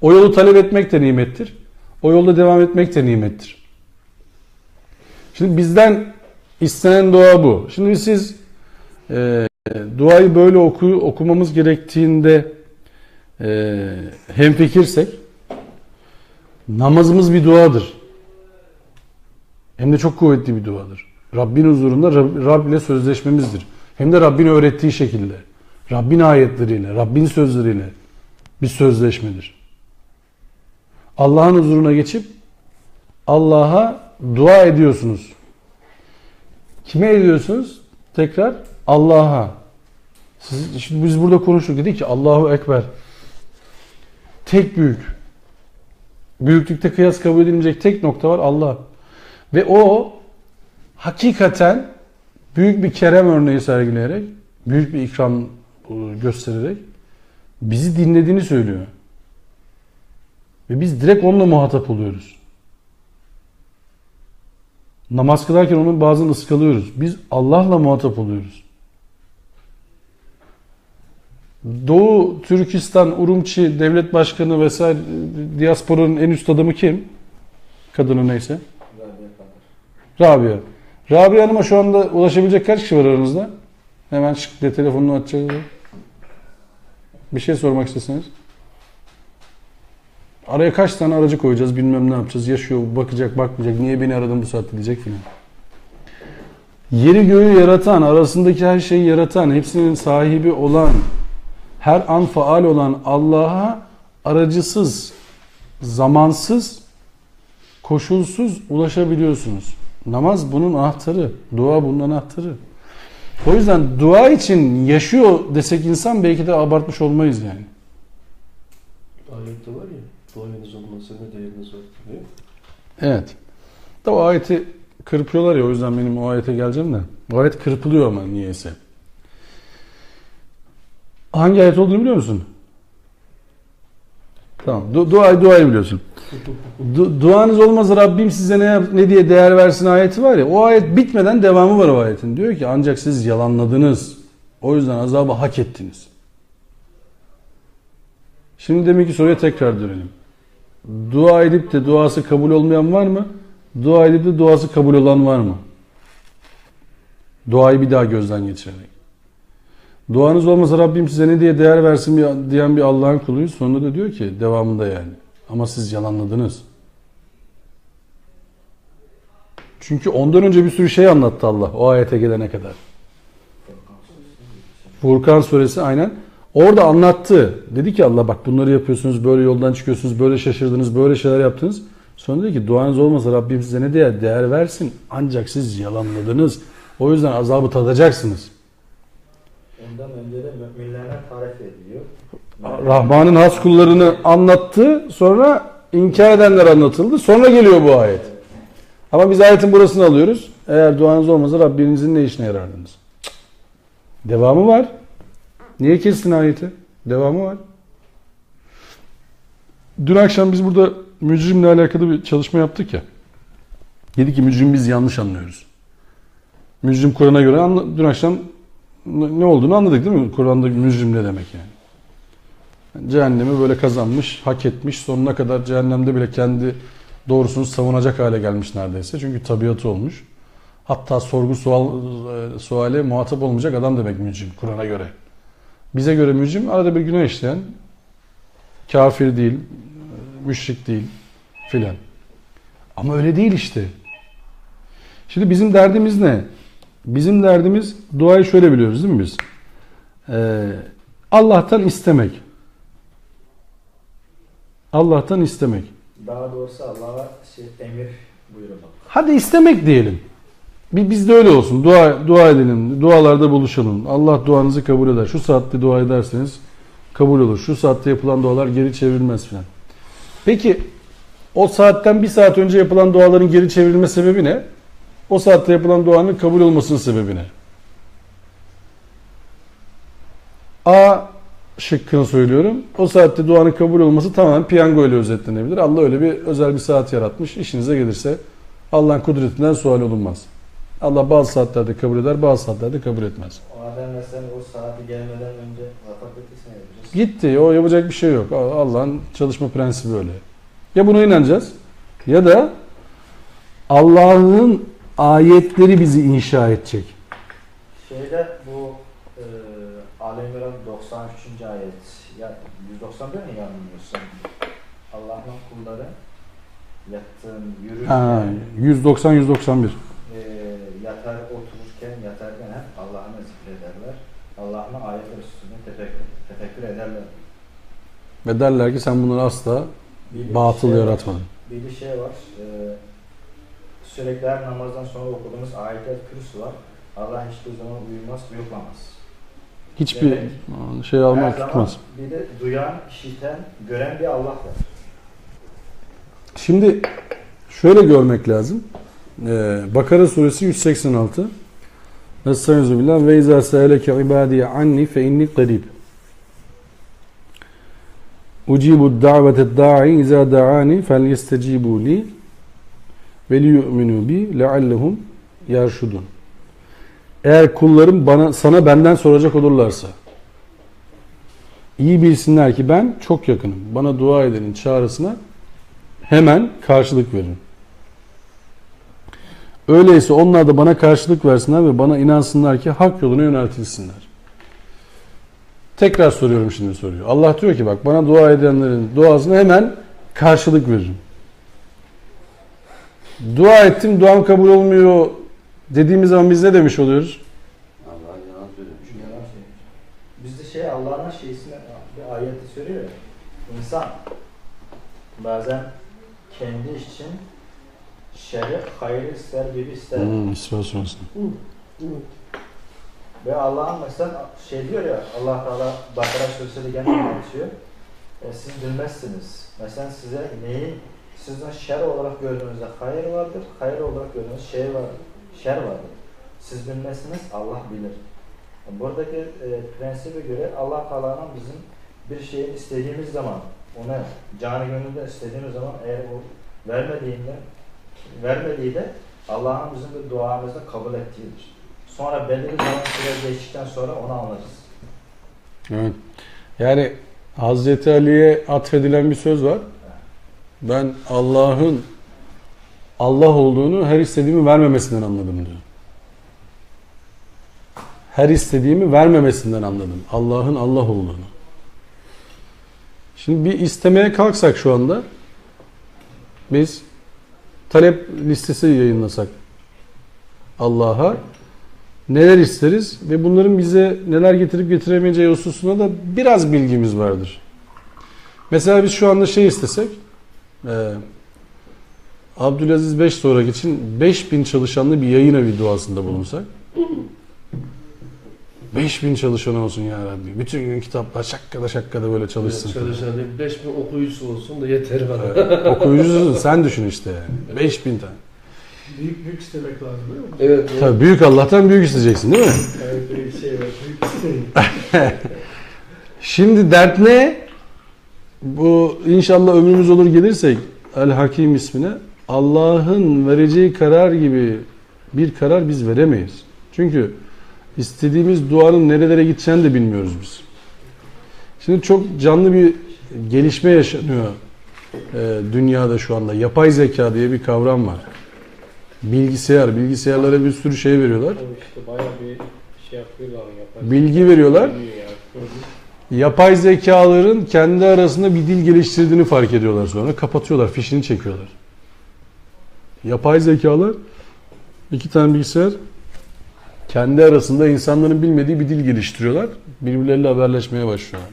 O yolu talep etmek de nimettir. O yolda devam etmek de nimettir. Şimdi bizden istenen dua bu. Şimdi siz duayı böyle okumamız gerektiğinde hemfikirsek, namazımız bir duadır. Hem de çok kuvvetli bir duadır. Rabbin huzurunda Rabb ile sözleşmemizdir. Hem de Rabbin öğrettiği şekilde. Rabbin ayetleriyle, Rabbin sözleriyle bir sözleşmedir. Allah'ın huzuruna geçip Allah'a dua ediyorsunuz. Kime ediyorsunuz? Tekrar Allah'a. Şimdi biz burada konuştuk, dedik ki Allahu Ekber. Tek büyük. Büyüklükte kıyas kabul edilmeyecek tek nokta var, Allah. Ve o hakikaten büyük bir kerem örneği sergileyerek, büyük bir ikram göstererek bizi dinlediğini söylüyor. Ve biz direkt onunla muhatap oluyoruz. Namaz kılarken onun bazen ıskalıyoruz. Biz Allah'la muhatap oluyoruz. Doğu Türkistan, Urumçi devlet başkanı vesaire diasporanın en üst adamı kim? Kadını neyse. Rabia. Rabia Hanım'a şu anda ulaşabilecek kaç kişi var aranızda? Hemen çık diye telefonunu açacağız. Bir şey sormak istesiniz. Araya kaç tane aracı koyacağız, bilmem ne yapacağız. Yaşıyor, bakacak, bakmayacak. Niye beni aradın bu saatte diyecek filan. Yeri göğü yaratan, arasındaki her şeyi yaratan, hepsinin sahibi olan, her an faal olan Allah'a aracısız, zamansız, koşulsuz ulaşabiliyorsunuz. Namaz bunun anahtarı. Dua bunun anahtarı. O yüzden dua için yaşıyor desek insan belki de abartmış olmayız yani. Ayette var ya, duayeniniz olmazsa ne değeriniz var diyor. Evet. Da o ayeti kırpıyorlar ya, o yüzden benim o ayete geleceğim de. O ayet kırpılıyor ama niyeyse. Hangi ayet olduğunu biliyor musun? Tamam. Duayı biliyorsun. Duanız olmazsa Rabbim size ne diye değer versin ayeti var ya. O ayet bitmeden devamı var o ayetin. Diyor ki ancak siz yalanladınız. O yüzden azabı hak ettiniz. Şimdi demek ki soruya tekrar dönelim. Dua edip de duası kabul olmayan var mı? Dua edip de duası kabul olan var mı? Duayı bir daha gözden geçirerek. Duanız olmasa Rabbim size ne diye değer versin diyen bir Allah'ın kuluyuz. Sonunda da diyor ki devamında yani. Ama siz yalanladınız. Çünkü ondan önce bir sürü şey anlattı Allah o ayete gelene kadar. Furkan suresi aynen. Orada anlattı. Dedi ki Allah bak bunları yapıyorsunuz, böyle yoldan çıkıyorsunuz, böyle şaşırdınız, böyle şeyler yaptınız. Sonra dedi ki duanız olmasa Rabbim size ne diye değer versin ancak siz yalanladınız. O yüzden azabı tadacaksınız. Ondan önce de müminlerine tarif ediliyor. Rahman'ın has kullarını anlattı, sonra inkar edenler anlatıldı, sonra geliyor bu ayet. Ama biz ayetin burasını alıyoruz. Eğer duanız olmasa Rabbinizin ne işine yarardınız? Devamı var. Niye kestin ayeti? Devamı var. Dün akşam biz burada mücrimle alakalı bir çalışma yaptık ya. Dedi ki mücrim biz yanlış anlıyoruz. Mücrim Kur'an'a göre dün akşam ne olduğunu anladık değil mi? Kur'an'da mücrim ne demek yani? Cehennemi böyle kazanmış, hak etmiş, sonuna kadar cehennemde bile kendi doğrusunu savunacak hale gelmiş neredeyse. Çünkü tabiatı olmuş. Hatta sorgu suale muhatap olmayacak adam demek mücrim Kur'an'a göre. Bize göre mücrim arada bir günah işleyen, kafir değil, müşrik değil filan. Ama öyle değil işte. Şimdi bizim derdimiz ne? Bizim derdimiz duayı şöyle biliyoruz değil mi biz? Allah'tan istemek. Allah'tan istemek. Daha doğrusu Allah'a emir buyurmak. Hadi istemek diyelim. Biz de öyle olsun. Dua edelim. Dualarda buluşalım. Allah duanızı kabul eder. Şu saatte dua ederseniz kabul olur. Şu saatte yapılan dualar geri çevrilmez filan. Peki o saatten bir saat önce yapılan duaların geri çevrilme sebebi ne? O saatte yapılan duanın kabul olmasının sebebi ne? A şıkkını söylüyorum. O saatte duanın kabul olması tamamen piyango ile özetlenebilir. Allah öyle bir özel bir saat yaratmış. İşinize gelirse Allah'ın kudretinden sual olunmaz. Allah bazı saatlerde kabul eder, bazı saatlerde kabul etmez. O adam mesela o saati gelmeden önce vefat ettiyse ne yapacağız? Gitti, o yapacak bir şey yok. Allah'ın çalışma prensibi öyle. Ya buna inanacağız ya da Allah'ın ayetleri bizi inşa edecek. Şeyde bu Ali İmran 93. ayet ya 191 mi yanılmıyorsun? Allah'ın kulları yattığın, yürürken, 190-191. yatar, otururken, yatarken hep Allah'ını zikrederler. Allah'ın ayetleri üstünde tefekkür ederler. Ve derler ki sen bunları asla Bir batıl şey yaratmadın. Bir şey var. Sürekli her namazdan sonra okuduğumuz ayet-i kürsü var. Allah hiçbir zaman uyumaz, uyuklamaz. Hiçbir Demek, şey her almak zaman tutmaz. bir de duyan, işiten, gören bir Allah var. Şimdi şöyle görmek lazım. Bakara suresi 186. Estaizu billah ve izâ se'eleke ibâdiye anni fe inni qarib. Ucibu da'vete da'i izâ da'ani fel yestecibû li ve liyu'minû bi leallehum yerşudun. Eğer kullarım sana benden soracak olurlarsa iyi bilsinler ki ben çok yakınım. Bana dua edenin çağrısına hemen karşılık veririm. Öyleyse onlar da bana karşılık versinler ve bana inansınlar ki hak yoluna yöneltilsinler. Tekrar soruyorum şimdi soruyu. Allah diyor ki bak bana dua edenlerin duasına hemen karşılık veririm. Dua ettim, duam kabul olmuyor dediğimiz zaman biz ne demiş oluyoruz? Allah'ın yalan söylemiş. Yalan söylemiş. Bizde Allah'ın şeysine bir ayeti söylüyor ya. İnsan bazen kendi için şerri, hayır ister, gibi ister. İsra suresi. Ve Allah'ın mesela diyor ya, Allah Teala Bakara Suresi'de gene anlatıyor. Siz bilmezsiniz. Mesela size neyin sizden şer olarak gördüğünüzde hayır vardır, hayır olarak gördüğünüz şer vardır. Siz bilmezsiniz, Allah bilir. Buradaki prensibe göre Allah Teala'nın bizim bir şeyi istediğimiz zaman, ona canı gönülden istediğimiz zaman eğer o vermediği de Allah'ın bizim de duamızda kabul ettiğidir. Sonra belli bir zaman süre geçtikten sonra onu anlarız. Evet. Yani Hazreti Ali'ye atfedilen bir söz var. Ben Allah'ın Allah olduğunu her istediğimi vermemesinden anladım diyor. Her istediğimi vermemesinden anladım. Allah'ın Allah olduğunu. Şimdi bir istemeye kalksak şu anda biz talep listesi yayınlasak Allah'a neler isteriz ve bunların bize neler getirip getiremeyeceği hususunda da biraz bilgimiz vardır. Mesela biz şu anda istesek Abdülaziz Beştorak için 5000 çalışanlı bir yayın evi duasında bulunsak 5000 çalışan olsun ya Rabbi. Bütün gün kitaplar şakkada böyle çalışsın. Çalışan değil, 5000 okuyucusu olsun da yeter bana. Okuyucusun sen düşün işte yani. 5000 tane. Büyük istemek lazım değil mi? Evet. Tabii büyük Allah'tan büyük isteyeceksin değil mi? Evet, büyük şey var. Büyük istemek. Şimdi dert ne? Bu inşallah ömrümüz olur gelirsek El Hakim ismine Allah'ın vereceği karar gibi bir karar biz veremeyiz. Çünkü istediğimiz duanın nerelere gideceğini de bilmiyoruz biz. Şimdi çok canlı bir gelişme yaşanıyor dünyada şu anda. Yapay zeka diye bir kavram var. Bilgisayarlara bir sürü şey veriyorlar. İşte bayağı bir şey yapıyorlar. Bilgi veriyorlar. Yapay zekaların kendi arasında bir dil geliştirdiğini fark ediyorlar sonra. Kapatıyorlar, fişini çekiyorlar. Yapay zekalar 2 tane bilgisayar kendi arasında insanların bilmediği bir dil geliştiriyorlar. Birbirleriyle haberleşmeye başlıyorlar.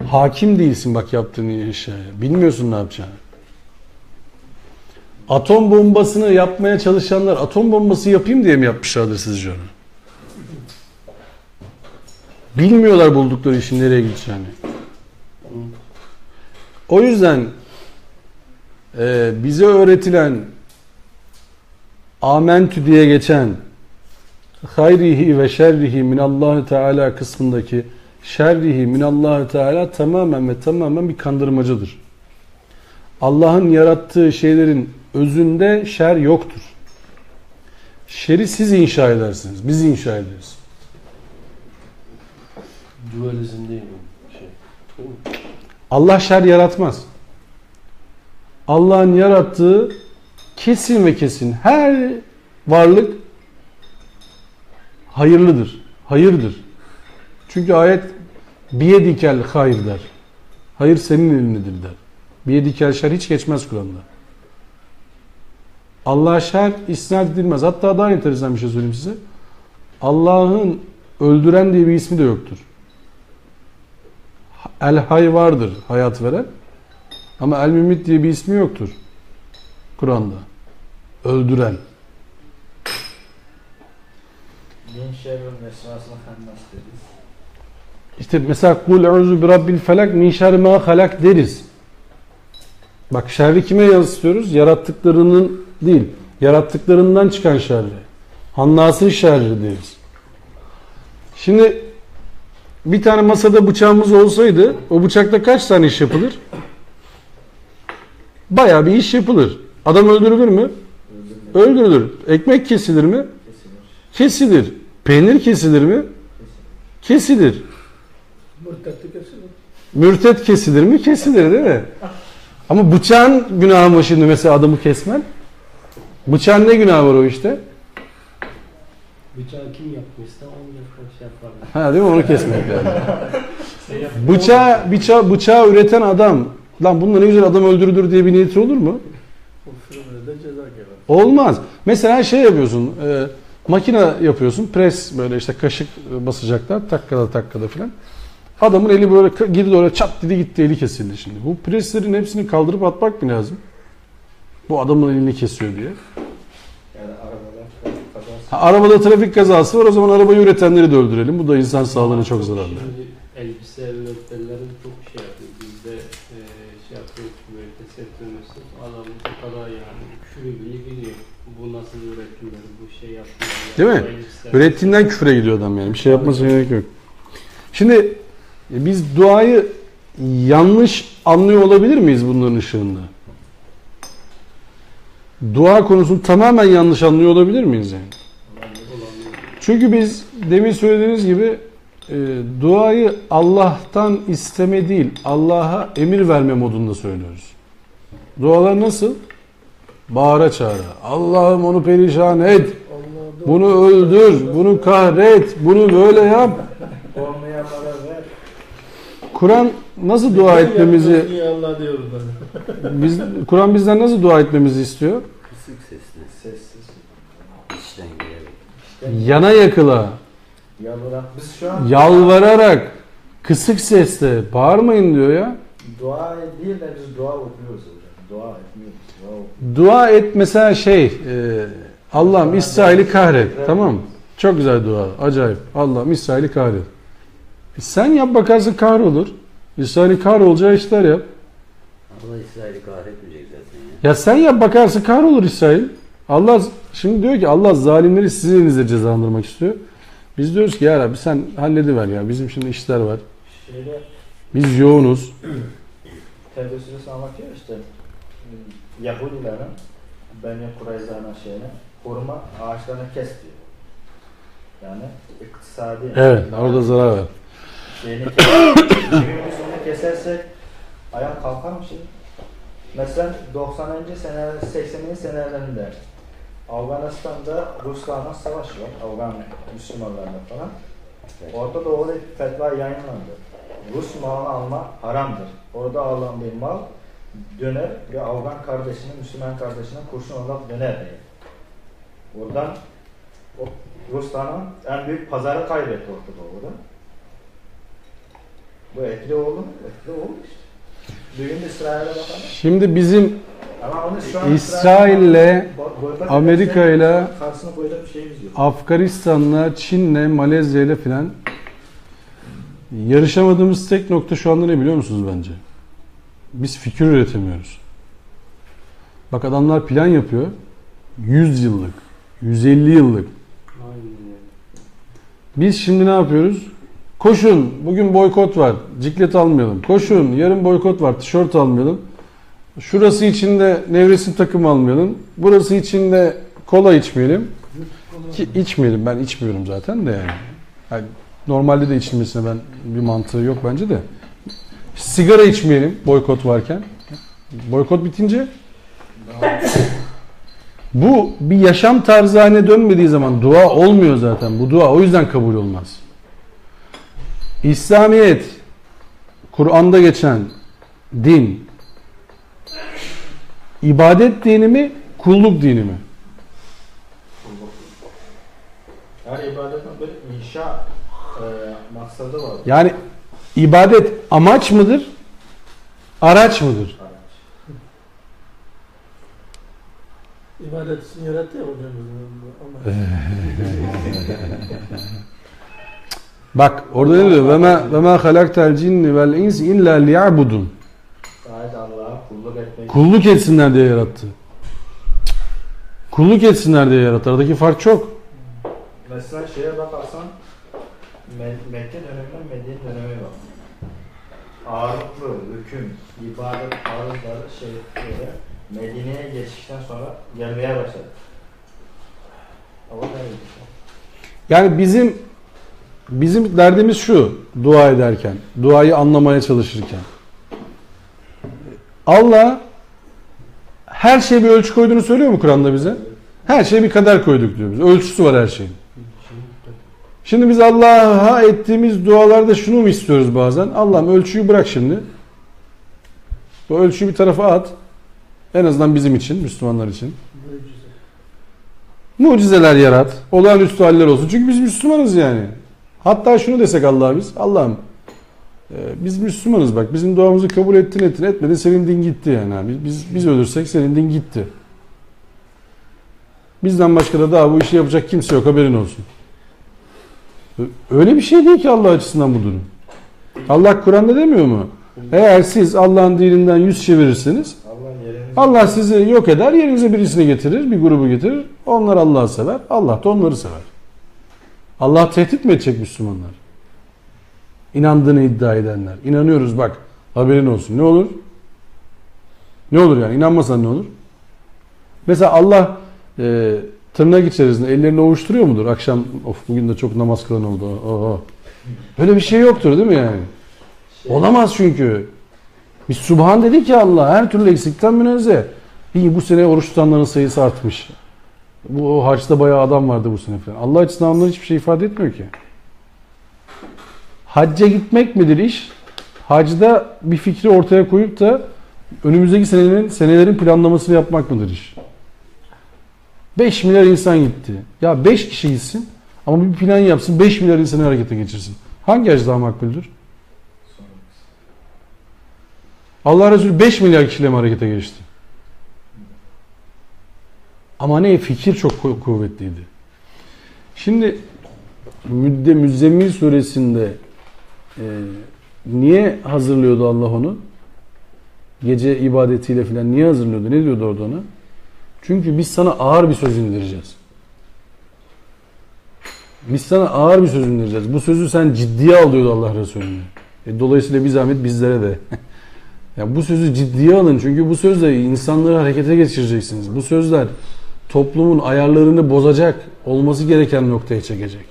Hakim değilsin bak yaptığın işe. Bilmiyorsun ne yapacağını. Atom bombasını yapmaya çalışanlar atom bombası yapayım diye mi yapmışlardır sizce onu? Bilmiyorlar buldukları işin nereye gideceğini. O yüzden bize öğretilen amentü diye geçen hayrihi ve şerrihi minallahi teala kısmındaki şerrihi minallahi teala tamamen bir kandırmacıdır. Allah'ın yarattığı şeylerin özünde şer yoktur. Şer'i siz inşa edersiniz. Biz inşa ederiz. Dualizm değil mi? Şey. Değil mi? Allah şer yaratmaz. Allah'ın yarattığı kesin ve kesin her varlık hayırlıdır. Hayırdır. Çünkü ayet biyedikel hayır der. Hayır senin elindedir der. Biyedikel şer hiç geçmez Kur'an'da. Allah'a şer isnat edilmez. Hatta daha enteresan bir şey söyleyeyim size. Allah'ın öldüren diye bir ismi de yoktur. El hay vardır, hayat veren. Ama el mümit diye bir ismi yoktur Kur'an'da. Öldüren. Min şerril vesvasıl hannas deriz. İşte mesela kul euzu bi rabbil felak min şerri ma halak deriz. Bak şerri kime yansıtıyoruz? Yarattıklarının değil. Yarattıklarından çıkan şerri. Hannasın şerri deriz. Şimdi bir tane masada bıçağımız olsaydı o bıçakla kaç tane iş yapılır? Bayağı bir iş yapılır. Adam öldürülür mü? Öldürülür. Ekmek kesilir mi? Kesilir. Peynir kesilir mi? Kesilir. Mürtetlik kesilir. Mürtet kesilir mi? Kesilir değil mi? Ama bıçağın günahı mı şimdi mesela adamı kesmen? Bıçağın ne günahı var o işte? Bıçağı kim yapmışsa onu yapmak şey yaparlar. Ha değil mi? Onu kesmek lazım. Şey Bıçağı üreten adam, lan bununla ne güzel adam öldürülür diye bir niyeti olur mu? O sürümde ceza gelir. Olmaz. Mesela şey yapıyorsun, makine yapıyorsun, pres böyle işte kaşık basacaklar, takkada filan. Adamın eli böyle girdi oraya çat dedi gitti, eli kesildi şimdi. Bu preslerin hepsini kaldırıp atmak mı lazım? Bu adamın elini kesiyor diye. Yani arabalar trafik kazası. Arabada trafik kazası var, o zaman arabayı üretenleri de öldürelim. Bu da insan sağlığına çok zararlı. Şimdi elbise üreticilerin çok şey yapıyor. Bizde şey yapıyor, üretim sektörümüzü. Adam bu kadar yani küfür bile gidiyor. Bu nasıl üretimler, bu şey yapmıyor. Değil mi? Ürettiğinden küfre gidiyor adam yani. Bir şey yapmasına gerek yok. Şimdi biz duayı yanlış anlıyor olabilir miyiz bunların ışığında? Dua konusunu tamamen yanlış anlıyor olabilir miyiz yani? Çünkü biz demin söylediğiniz gibi duayı Allah'tan isteme değil, Allah'a emir verme modunda söylüyoruz. Dualar nasıl? Bağıra çağıra. Allah'ım onu perişan et. Bunu öldür, bunu kahret, bunu böyle yap. Olmayanlara ver. Kur'an nasıl dua etmemizi, Allah diyoruz ben. Kur'an bizden nasıl dua etmemizi istiyor? Kısık sesli, Sessiz. içten gelerek. Yana yakıla, Yalvaran. Biz şu an yalvararak, kısık sesle bağırmayın diyor ya. dua değil de biz dua okuyoruz hocam. Dua etmiyoruz. Dua okuyoruz. Dua et mesela Allah'ım İsrail'i kahret. Tamam mı? Çok güzel dua. Acayip. Allah'ım İsrail'i kahret. Sen yap bakarsın kahrolur. İsrail'in kahrolacağı işler yap. Allah İsrail'i kahretmeyecek zaten ya. Ya sen yap bakarsın kahrolur İsrail. Allah şimdi diyor ki Allah zalimleri sizin elinizle cezalandırmak istiyor. Biz diyoruz ki ya Rabbi sen hallediver ya. Bizim şimdi işler var. Şeyde Biz yoğunuz. Tevbe suresi anlatıyor işte Yahudilerin Beni Kureyza'nın şeyini hurma ağaçlarını kes diyor. Yani iktisadi. Evet, orada zarar var. Şeyini üstünü kesersek ayağa kalkar mı şimdi? Mesela 90. seneler, 80'li senelerinde Afganistan'da Ruslarla savaş var. Afgan Müslümanlarla falan. Orada da orada fetva yayınlandı. Rus malını alma haramdır. Orada alınan bir mal döner ve Afgan kardeşine, Müslüman kardeşine kurşun olarak döner diye. Buradan o Rusların en büyük pazarı kaybetti Orta Doğu'da. Bu etkili oldu mu? Etkili oldu işte. Bugün İsrail'e bakalım. Şimdi bizim Ama onu şu an İsrail'le, boykot Amerika'yla, edersen karşısına koyacak bir şeyimiz yok. Afganistan'la, Çin'le, Malezya'yla filan yarışamadığımız tek nokta şu anda ne biliyor musunuz bence? Biz fikir üretemiyoruz. Bak adamlar plan yapıyor. 100 yıllık, 150 yıllık. Aynen öyle. Biz şimdi ne yapıyoruz? Koşun, bugün boykot var, ciklet almayalım. Koşun, yarın boykot var, tişört almayalım. Şurası için de nevresim takımı almayalım. Burası için de kola içmeyelim. Ki içmeyelim. Ben içmiyorum zaten de yani. Yani normalde de içilmesine ben bir mantığı yok bence de. Sigara içmeyelim boykot varken. Boykot bitince bu bir yaşam tarzı haline dönmediği zaman dua olmuyor zaten. Bu dua o yüzden kabul olmaz. İslamiyet, Kur'an'da geçen din, ibadet dini mi, kulluk dini mi? Yani ibadetin bir inşa maksadı var. Yani ibadet amaç mıdır, araç mıdır? İbadet için yarattı ya hocamız. Ama Bak orada ne diyor? Ve ma halaktel cinni vel ins illa liya'budun. Sadece Allah'a kulluk etmek. Kulluk etsinler diye yarattı. Kulluk etsinler diye yarattı. Aradaki fark çok. Mesela şeye bakarsan Mekke döneminden Medine dönemi var. Ağırlıklı, hüküm, ibadet ağırlıkları şerifleri Medine'ye geçişten sonra gelmeye başladı. Ama neydi? Yani bizim derdimiz şu dua ederken, duayı anlamaya çalışırken. Allah her şeye bir ölçü koyduğunu söylüyor mu Kur'an'da bize? Her şeye bir kader koyduk diyor bize. Ölçüsü var her şeyin. Şimdi biz Allah'a ettiğimiz dualarda şunu mu istiyoruz bazen? Allah'ım ölçüyü bırak şimdi. Bu ölçüyü bir tarafa at. En azından bizim için, Müslümanlar için. Mucizeler yarat. Olağanüstü haller olsun. Çünkü biz Müslümanız yani. Hatta şunu desek Allah'a biz. Allah'ım biz Müslümanız bak. Bizim duamızı kabul ettin etmedin. Senin din gitti yani. Biz ölürsek senin din gitti. Bizden başka da daha bu işi yapacak kimse yok. Haberin olsun. Öyle bir şey değil ki Allah açısından bu durum. Allah Kur'an'da demiyor mu? Eğer siz Allah'ın dininden yüz çevirirseniz Allah sizi yok eder, yerinize birisini getirir, bir grubu getirir. Onlar Allah'ı sever, Allah da onları sever. Allah tehdit mi edecek Müslümanlar? İnandığını iddia edenler. İnanıyoruz bak, haberin olsun. Ne olur? Ne olur yani? İnanmasan ne olur? Mesela Allah tırnak içerisinde ellerini ovuşturuyor mudur? Akşam of bugün de çok namaz kılan oldu. Oho. Böyle bir şey yoktur değil mi yani? Olamaz çünkü. Biz Subhan dedi ki Allah her türlü eksikten münezzeh. İyi bu sene oruç tutanların sayısı artmış. Bu haçta bayağı adam vardı bu sene falan. Allah açısından onların hiçbir şey ifade etmiyor ki. Hacca gitmek midir iş? Hacda bir fikri ortaya koyup da önümüzdeki senelerin planlamasını yapmak mıdır iş? 5 milyar insan gitti. Ya 5 kişi gitsin ama bir plan yapsın 5 milyar insanı harekete geçirsin. Hangi hacı daha makbuldür? Allah Resulü 5 milyar kişiyle mi harekete geçti? Ama ne? Fikir çok kuvvetliydi. Şimdi Müzzemmil suresinde niye hazırlıyordu Allah onu? Gece ibadetiyle falan niye hazırlıyordu? Ne diyordu orada ona? Çünkü biz sana ağır bir söz indireceğiz. Biz sana ağır bir söz indireceğiz. Bu sözü sen ciddiye alıyordu Allah Resulü'nü. Dolayısıyla bir zahmet bizlere de. Ya bu sözü ciddiye alın. Çünkü bu sözle insanları harekete geçireceksiniz. Bu sözler toplumun ayarlarını bozacak, olması gereken noktaya çekecek.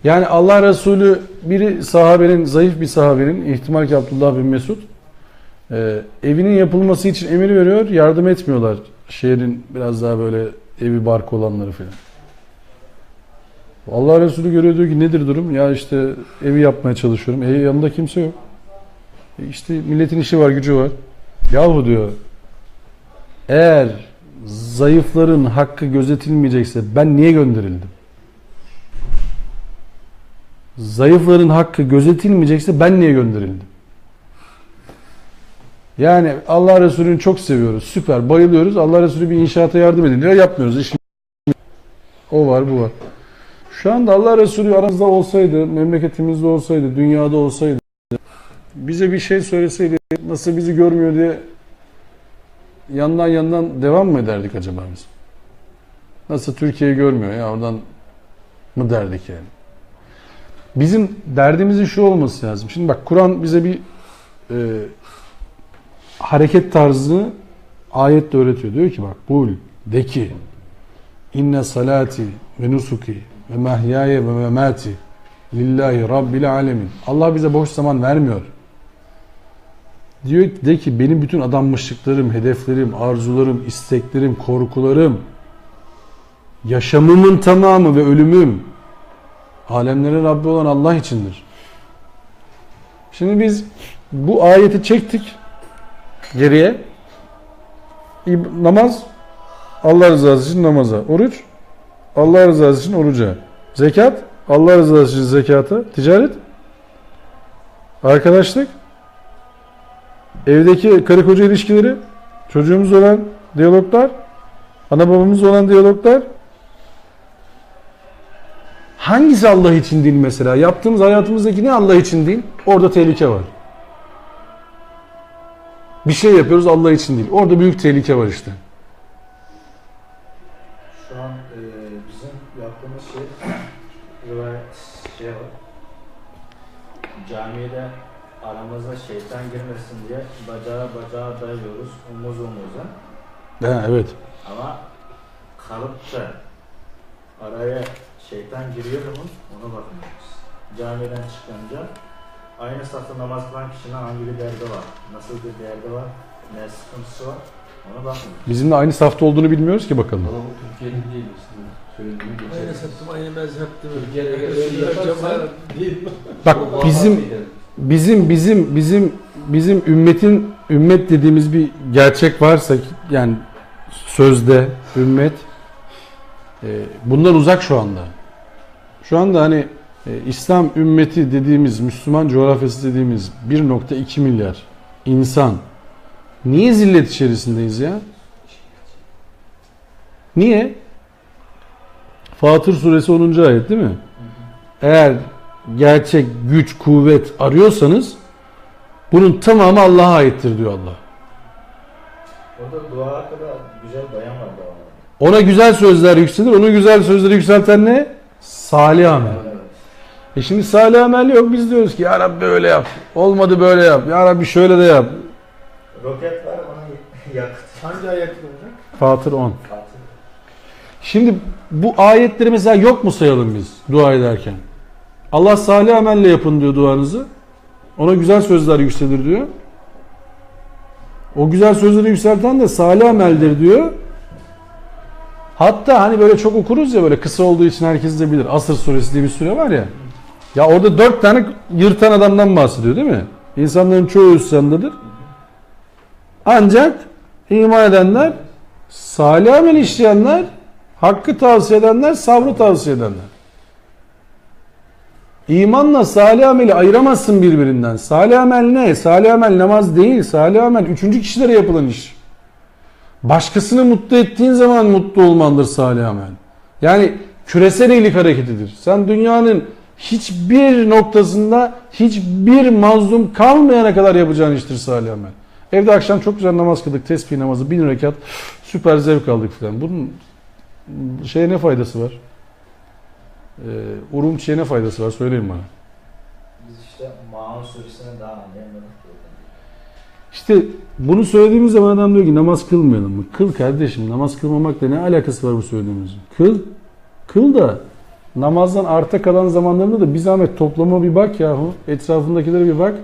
Yani Allah Resulü biri sahabenin, zayıf bir sahabenin, ihtimal ki Abdullah bin Mesud, evinin yapılması için emir veriyor, yardım etmiyorlar. Şehrin biraz daha böyle evi barkı olanları falan. Allah Resulü görüyor diyor ki nedir durum? Ya işte evi yapmaya çalışıyorum. Yanında kimse yok. İşte milletin işi var, gücü var. Yahu diyor, eğer zayıfların hakkı gözetilmeyecekse ben niye gönderildim? Zayıfların hakkı gözetilmeyecekse ben niye gönderildim? Yani Allah Resulü'nü çok seviyoruz. Süper, bayılıyoruz. Allah Resulü bir inşaata yardım edin diyor. Yapmıyoruz. İşte o var, bu var. Şu anda Allah Resulü aramızda olsaydı, memleketimizde olsaydı, dünyada olsaydı, bize bir şey söyleseydi, nasıl bizi görmüyor diye yandan devam mı ederdik acaba biz? Nasıl Türkiye'yi görmüyor ya, oradan mı derdik yani? Bizim derdimizin şu olması lazım. Şimdi bak, Kur'an bize bir hareket tarzını ayetle öğretiyor. Diyor ki bak, kul, de ki İnne salati ve nusuki ve mahyaye ve memati lillahi rabbil alemin. Allah bize boş zaman vermiyor. Diyor de ki benim bütün adanmışlıklarım, hedeflerim, arzularım, isteklerim, korkularım, yaşamımın tamamı ve ölümüm alemlerin Rabbi olan Allah içindir. Şimdi biz bu ayeti çektik geriye. Namaz Allah rızası için namaza. Oruç Allah rızası için oruca. Zekat Allah rızası için zekata. Ticaret, arkadaşlık, evdeki karı koca ilişkileri, çocuğumuz olan diyaloglar, ana babamız olan diyaloglar. Hangisi Allah için değil mesela? Yaptığımız hayatımızdaki ne Allah için değil? Orada tehlike var. Bir şey yapıyoruz Allah için değil. Orada büyük tehlike var işte. Şu an bizim yaptığımız rivayet var. Camide aramıza şeytan girmesin diye bacağa dayıyoruz omuz omuza. Evet. Ama kalıp da araya şeytan giriyor mu ona bakmıyoruz. Camiden çıkınca aynı safta namaz kılan kişinin hangi bir derdi var, nasıl bir derdi var, ne sıkıntısı var ona bakmıyoruz. Bizim de aynı safta olduğunu bilmiyoruz ki bakalım. Ama bu Türkiye'de değil aslında. Söylediğimi geçer. Aynı sattım, aynı mezhepti. Türkiye'de öyle yaparsan değil mi? Bak bizim ümmet dediğimiz bir gerçek varsa yani sözde ümmet bundan uzak şu anda. Şu anda hani İslam ümmeti dediğimiz, Müslüman coğrafyası dediğimiz 1.2 milyar insan niye zillet içerisindeyiz ya? Niye? Fatır suresi 10. ayet değil mi? Eğer gerçek güç, kuvvet arıyorsanız bunun tamamı Allah'a aittir diyor Allah. Orada dua kadar güzel bayan var dualarda. Ona güzel sözler yükselir. Onu güzel sözleri yükselten ne? Salih amel. Şimdi salih amel yok. Biz diyoruz ki ya Rabbi öyle yap. Olmadı böyle yap. Ya Rabbi şöyle de yap. Roket var ona yakıt. Hangi ayet olacak? Fatır 10. Fatih. Şimdi bu ayetleri mesela yok mu sayalım biz dua ederken? Allah salih amelle yapın diyor duanızı. Ona güzel sözler yükselir diyor. O güzel sözleri yükselten de salih ameldir diyor. Hatta hani böyle çok okuruz ya böyle kısa olduğu için herkes de bilir. Asr suresi diye bir sure var ya. Ya orada 4 tane yırtan adamdan bahsediyor değil mi? İnsanların çoğu isyandadır. Ancak iman edenler, salih amel işleyenler, hakkı tavsiye edenler, sabrı tavsiye edenler. İmanla salih ameli ayıramazsın birbirinden. Salih amel ne? Salih amel namaz değil. Salih amel üçüncü kişilere yapılan iş. Başkasını mutlu ettiğin zaman mutlu olmandır salih amel. Yani küresel iyilik hareketidir. Sen dünyanın hiçbir noktasında hiçbir mazlum kalmayana kadar yapacağın iştir salih amel. Evde akşam çok güzel namaz kıldık. Tesbih namazı 1000 rekat. Süper zevk aldık falan. Bunun şeye ne faydası var? Urumçi'ye ne faydası var? Söyleyin bana. Biz işte Maun suresini daha anlayamadık. İşte bunu söylediğimiz zaman adam diyor ki namaz kılmayalım mı? Kıl kardeşim. Namaz kılmamakla ne alakası var bu söylediğimizin? Kıl. Kıl da namazdan arta kalan zamanlarında da bir zahmet toplama bir bak yahu. Etrafındakilere bir bak.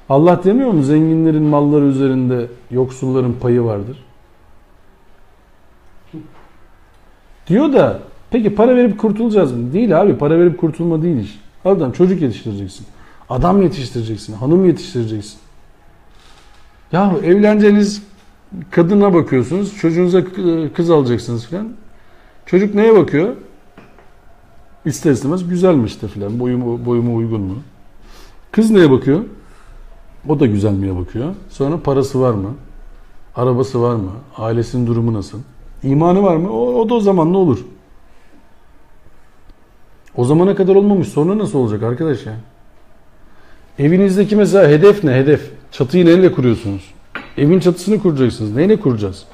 Allah demiyor mu? Zenginlerin malları üzerinde yoksulların payı vardır. Diyor da peki para verip kurtulacağız mı? Değil abi. Para verip kurtulma değil iş. Adam çocuk yetiştireceksin. Adam yetiştireceksin. Hanım yetiştireceksin. Yahu evleneceğiniz kadına bakıyorsunuz. Çocuğunuza kız alacaksınız filan. Çocuk neye bakıyor? İster istemez güzel mi işte filan. Boyuma uygun mu? Kız neye bakıyor? O da güzelliğe bakıyor. Sonra parası var mı? Arabası var mı? Ailesinin durumu nasıl? İmanı var mı? O da o zaman ne olur? O zamana kadar olmamış. Sonra nasıl olacak arkadaş ya? Evinizdeki mesela hedef ne? Hedef. Çatıyı neyle kuruyorsunuz? Evin çatısını kuracaksınız. Neyle kuracağız?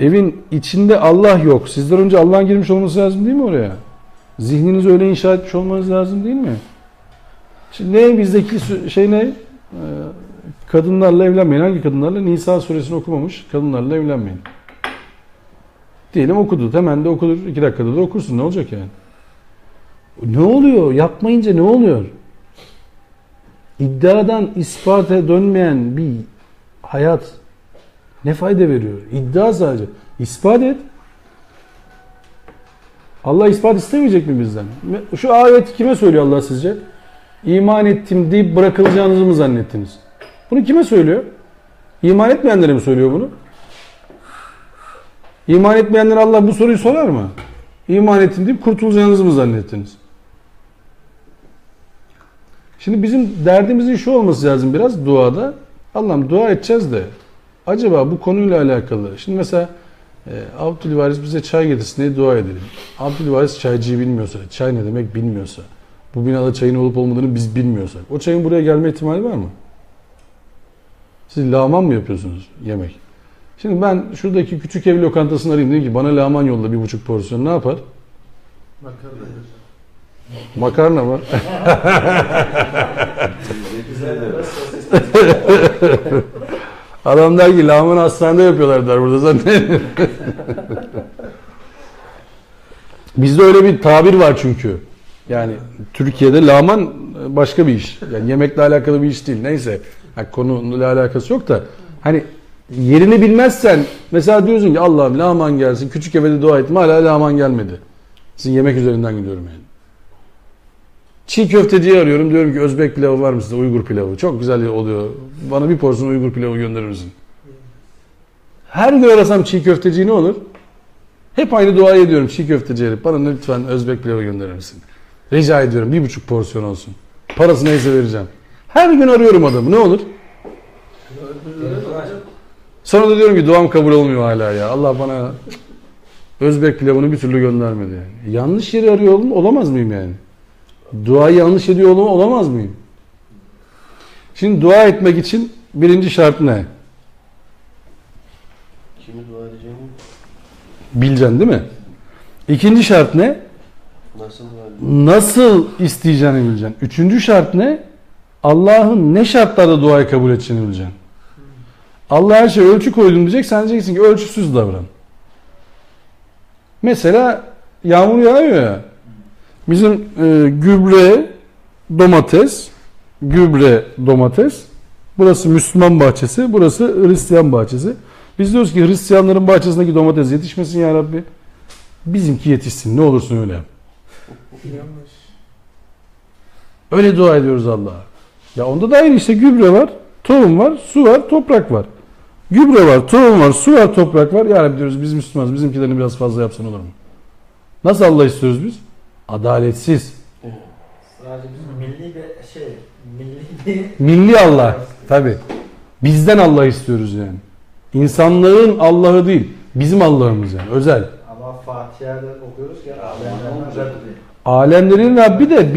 Evin içinde Allah yok. Sizden önce Allah'ın girmiş olması lazım değil mi oraya? Zihninizi öyle inşa etmiş olmanız lazım değil mi? Şimdi ne bizdeki şey ne? Kadınlarla evlenmeyin. Hangi kadınlarla? Nisa suresini okumamış. Kadınlarla evlenmeyin. Diyelim okudu. Hemen de okur. 2 dakikada da okursun. Ne olacak yani? Ne oluyor? Yapmayınca ne oluyor? İddiadan ispata dönmeyen bir hayat ne fayda veriyor? İddia sadece. İspat et. Allah ispat istemeyecek mi bizden? Şu ayeti kime söylüyor Allah sizce? İman ettim deyip bırakılacağınızı mı zannettiniz? Bunu kime söylüyor? İman etmeyenlere mi söylüyor bunu? İman etmeyenlere Allah bu soruyu sorar mı? İman ettim deyip kurtulacağınızı mı zannettiniz? Şimdi bizim derdimizin şu olması lazım biraz duada. Allah'ım dua edeceğiz de acaba bu konuyla alakalı. Şimdi mesela Abdülvaris bize çay getirsin diye dua edelim. Abdülvaris çaycıyı bilmiyorsa, çay ne demek bilmiyorsa, bu binada çayın olup olmadığını biz bilmiyorsak, o çayın buraya gelme ihtimali var mı? Siz lağman mı yapıyorsunuz yemek? Şimdi ben şuradaki küçük ev lokantasını arayayım diyeyim ki bana lağman yolla 1,5 porsiyon ne yapar? Makarna mı? Adam der ki lağmanı hastanede yapıyorlar der burada zaten. Bizde öyle bir tabir var çünkü. Yani Türkiye'de lağman başka bir iş. Yani yemekle alakalı bir iş değil. Neyse. Yani konuyla alakası yok da. Hani yerini bilmezsen mesela diyorsun ki Allah'ım lağman gelsin. Küçük eve de dua ettim. Hala lağman gelmedi. Sizin yemek üzerinden gidiyorum yani. Çiğ köfteciyi arıyorum. Diyorum ki Özbek pilavı var mı size? Uygur pilavı. Çok güzel oluyor. Bana bir porsiyon Uygur pilavı gönderir misin? Her gün arasam çiğ köfteciyi ne olur? Hep aynı duayı ediyorum çiğ köfteci herif. Bana lütfen Özbek pilavı gönderir misin? Rica ediyorum 1,5 porsiyon olsun. Parası neyse vereceğim. Her gün arıyorum adamı. Ne olur? Sonra da diyorum ki duam kabul olmuyor hala ya. Allah bana Özbek pilavını bir türlü göndermedi yani. Yanlış yeri arıyor olamaz mıyım yani? Duayı yanlış ediyor olamaz mıyım? Şimdi dua etmek için birinci şart ne? Kimi dua edeceğimi Bileceksin değil mi? İkinci şart ne? nasıl dua edeceğimi Nasıl isteyeceğini bileceksin. Üçüncü şart ne? Allah'ın ne şartlarda duayı kabul edeceğini bileceksin. Allah her şeye ölçü koydum diyecek. Sen diyeceksin ki ölçüsüz davran. Mesela yağmur yağıyor ya. Bizim gübre, domates. Burası Müslüman bahçesi. Burası Hristiyan bahçesi. Biz diyoruz ki Hristiyanların bahçesindeki domates yetişmesin ya Rabbi. Bizimki yetişsin. Ne olursun öyle yap. Yanlış. Öyle dua ediyoruz Allah'a. Ya onda da aynı işte gübre var, tohum var, su var, toprak var. Gübre var, tohum var, su var, toprak var. Ya Rabbi diyoruz biz Müslümanız. Bizimkilerini biraz fazla yapsan olur mu? Nasıl Allah istiyoruz biz? Adaletsiz. Sadece biz milli bir şey, milli bir Milli Allah. Tabi. Bizden Allah istiyoruz yani. İnsanlığın Allah'ı değil. Bizim Allah'ımız yani. Özel. ama Fatiha'da okuyoruz ki alemlerden Rabbi. Alemlerin Rabbi de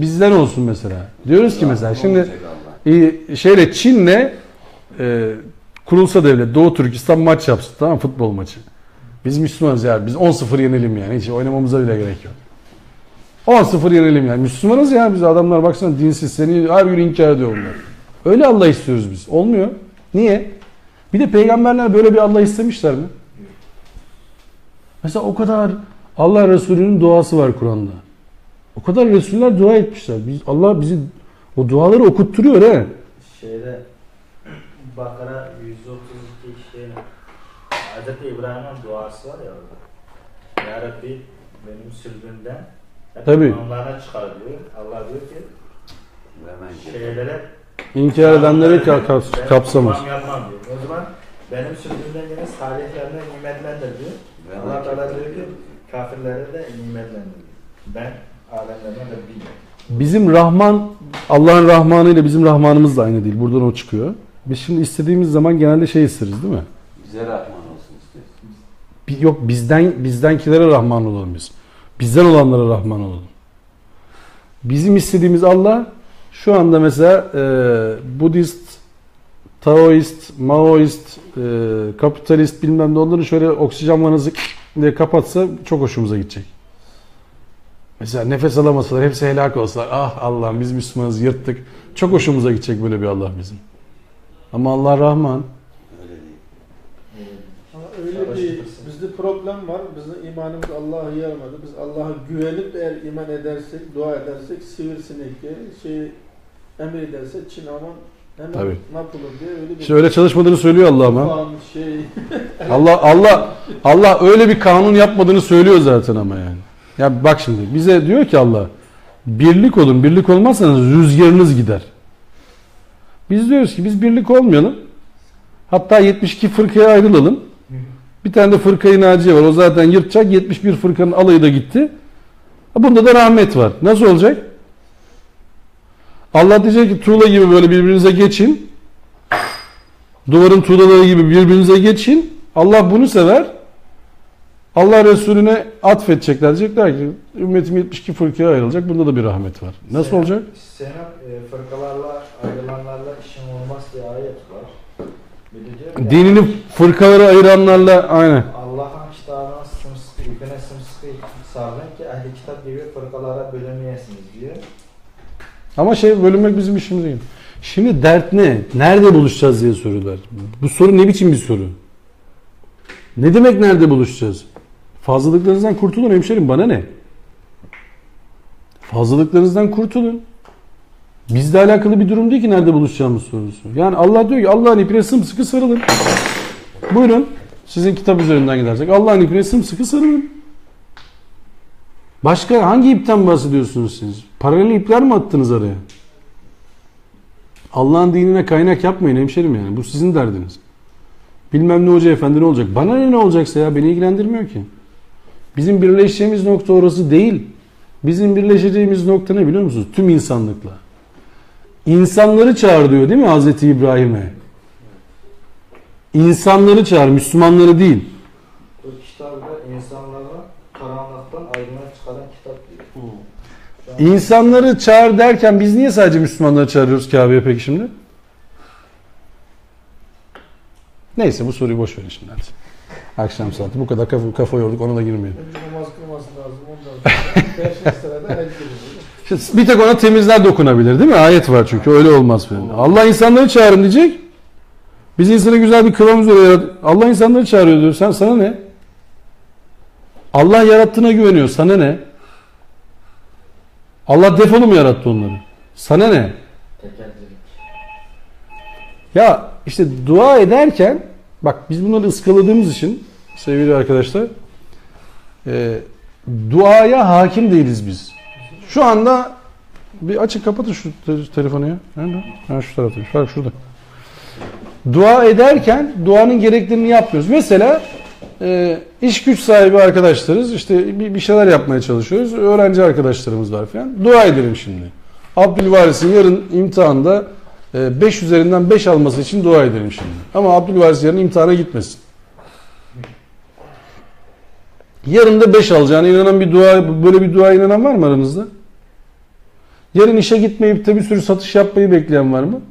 bizden olsun mesela. Diyoruz ki mesela şimdi şeyle Çin'le kurulsa devlet Doğu Türkistan maç yapsın, tamam mı? Futbol maçı. Biz Müslümanız ya. Biz 10-0 yenelim yani. Hiç oynamamıza bile gerek yok. 10-0 yenelim yani. Müslümanız ya biz, adamlar baksana dinsiz, seni her gün inkar ediyor bunlar. Öyle Allah istiyoruz biz. Olmuyor. Niye? Bir de peygamberler böyle bir Allah istemişler mi? Mesela o kadar Allah Resulü'nün duası var Kur'an'da. O kadar Resuller dua etmişler. Allah bizi o duaları okutturuyor he. Şeyde Bakara 132 şeyine Hz. İbrahim'in duası var ya orada. Ya Rabbi benim sürgünden Tabii. onlarına çıkar diyor. Allah diyor ki şeylere İnkar edenleri kapsamaz. ben yapmam diyor. O zaman benim sürgünden yine salihlerine nimetlendir diyor. Allah Teala diyor ki kafirlere de nimetlendir diyor. Ben alemlerine de bilmiyorum. Bizim Rahman, Allah'ın Rahmanı ile bizim Rahmanımız da aynı değil. Buradan o çıkıyor. Biz şimdi istediğimiz zaman genelde şey isteriz değil mi? bize Rahman olsun istiyoruz. Yok bizdenkilere Rahman olalım biz. Bizden olanlara Rahman olalım. Bizim istediğimiz Allah şu anda mesela Budist, Taoist, Maoist, kapitalist bilmem ne, onları şöyle oksijen vanası diye kapatsa çok hoşumuza gidecek. Mesela nefes alamasalar, hepsi helak olsalar, ah Allah'ım biz Müslümanız yırttık. Çok hoşumuza gidecek böyle bir Allah bizim. Ama Allah Rahman. Öyle değil. Ama öyle bir bizde problem var. Bizim imanımız Allah'a yaramadı. Biz Allah'a güvenip eğer iman edersek, dua edersek sivrisinek emir ederse Çin aman hemen Tabii. yapılır diye öyle bir İşte öyle çalışmadığını söylüyor Allah ama. falan Allah öyle bir kanun yapmadığını söylüyor zaten ama yani. Ya bak şimdi bize diyor ki Allah birlik olun. Birlik olmazsanız rüzgarınız gider. Biz diyoruz ki biz birlik olmayalım. Hatta 72 fırkaya ayrılalım. Bir tane de fırkayı naciye var. O zaten yırtacak. 71 fırkanın alayı da gitti. Bunda da rahmet var. Nasıl olacak? Allah diyecek ki tuğla gibi böyle birbirinize geçin. Duvarın tuğlaları gibi birbirinize geçin. Allah bunu sever. Allah Resulüne atfedecekler. Diyecekler ki ümmetim 72 fırkaya ayrılacak. Bunda da bir rahmet var. Nasıl olacak? Senin fırkalarla ayrılanlarla işin olmaz diye ayet var. Bir de diyor ki, Dinini fırkalara ayıranlarla aynı. Allah'ın kitabına sımsıkı, ipine sımsıkı sarılın ki ehli kitap gibi fırkalara bölünmeyesiniz diyor. Ama bölünmek bizim işimiz değil. Şimdi dert ne? Nerede buluşacağız diye soruyorlar. Bu soru ne biçim bir soru? Ne demek nerede buluşacağız? Fazlalıklarınızdan kurtulun hemşerim, bana ne? Fazlalıklarınızdan kurtulun. Bizle alakalı bir durum değil ki nerede buluşacağımız sorusu. Yani Allah diyor ki Allah'ın ipine sımsıkı sarılın. Buyurun. Sizin kitap üzerinden gidersek Allah'ın ipine sımsıkı sarılın. Başka hangi ipten bahsediyorsunuz siz? Paralel ipler mi attınız araya? Allah'ın dinine kaynak yapmayın hemşerim yani. Bu sizin derdiniz. Bilmem ne hoca efendi ne olacak? Bana ne olacaksa ya beni ilgilendirmiyor ki. Bizim birleşeceğimiz nokta orası değil. Bizim birleşeceğimiz nokta ne biliyor musunuz? Tüm insanlıkla. İnsanları çağır diyor değil mi Hazreti İbrahim'e? İnsanları çağır, Müslümanları değil. Bu kitabda insanları karanlıktan aydınlığa çıkaran kitap diyor. İnsanları çağır derken biz niye sadece Müslümanları çağırıyoruz Kabe'ye peki şimdi? Neyse bu soruyu boş verin şimdi. Akşam saati bu kadar kafa yorduk, ona da girmeyelim. önce namaz kılması lazım. Ondan sonra 5. sırada el gelir. İşte bir tek ona temizler dokunabilir değil mi? Ayet var çünkü öyle olmaz falan. Allah insanları çağırın diyecek. Biz insana güzel bir kılavuz yarat. Allah insanları çağırıyor diyor. Sana ne? Allah yarattığına güveniyor. Sana ne? Allah defolu mu yarattı onları? Sana ne? Tekelcilik. Ya işte dua ederken bak biz bunları ıskaladığımız için sevgili arkadaşlar duaya hakim değiliz biz. Şu anda bir açın kapatın şu telefonu ya. Nerede? Ha şu tarafta. Bak şurada. Dua ederken duanın gereklerini yapmıyoruz. Mesela iş güç sahibi arkadaşlarız. İşte bir şeyler yapmaya çalışıyoruz. Öğrenci arkadaşlarımız var falan. Dua edelim şimdi. Abdülvaris'in yarın imtihanda 5 üzerinden 5 alması için dua edelim şimdi. Ama Abdülvaris yarın imtihana gitmesin. Yarın da 5 alacağına inanan böyle bir dua inanan var mı aranızda? Yarın işe gitmeyip de bir sürü satış yapmayı bekleyen var mı?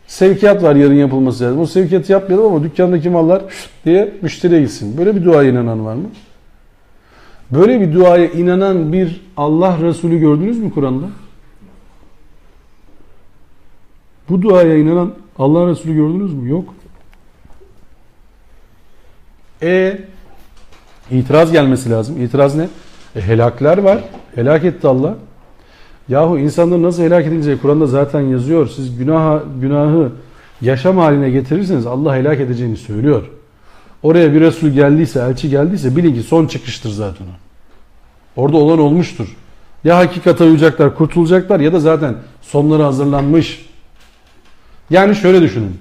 Sevkiyat var yarın yapılması lazım. O sevkiyatı yapmayalım ama dükkandaki mallar diye müşteriye gitsin. Böyle bir duaya inanan var mı? Böyle bir duaya inanan bir Allah Resulü gördünüz mü Kur'an'da? Bu duaya inanan Allah Resulü gördünüz mü? Yok. İtiraz gelmesi lazım. İtiraz ne? Helakler var. Helak etti Allah. Yahu insanların nasıl helak edileceği Kur'an'da zaten yazıyor. Siz günahı yaşam haline getirirseniz Allah helak edeceğini söylüyor. Oraya bir Resul geldiyse, elçi geldiyse bilin ki son çıkıştır zaten o. Orada olan olmuştur. Ya hakikate uyacaklar, kurtulacaklar ya da zaten sonları hazırlanmış. Yani şöyle düşünün.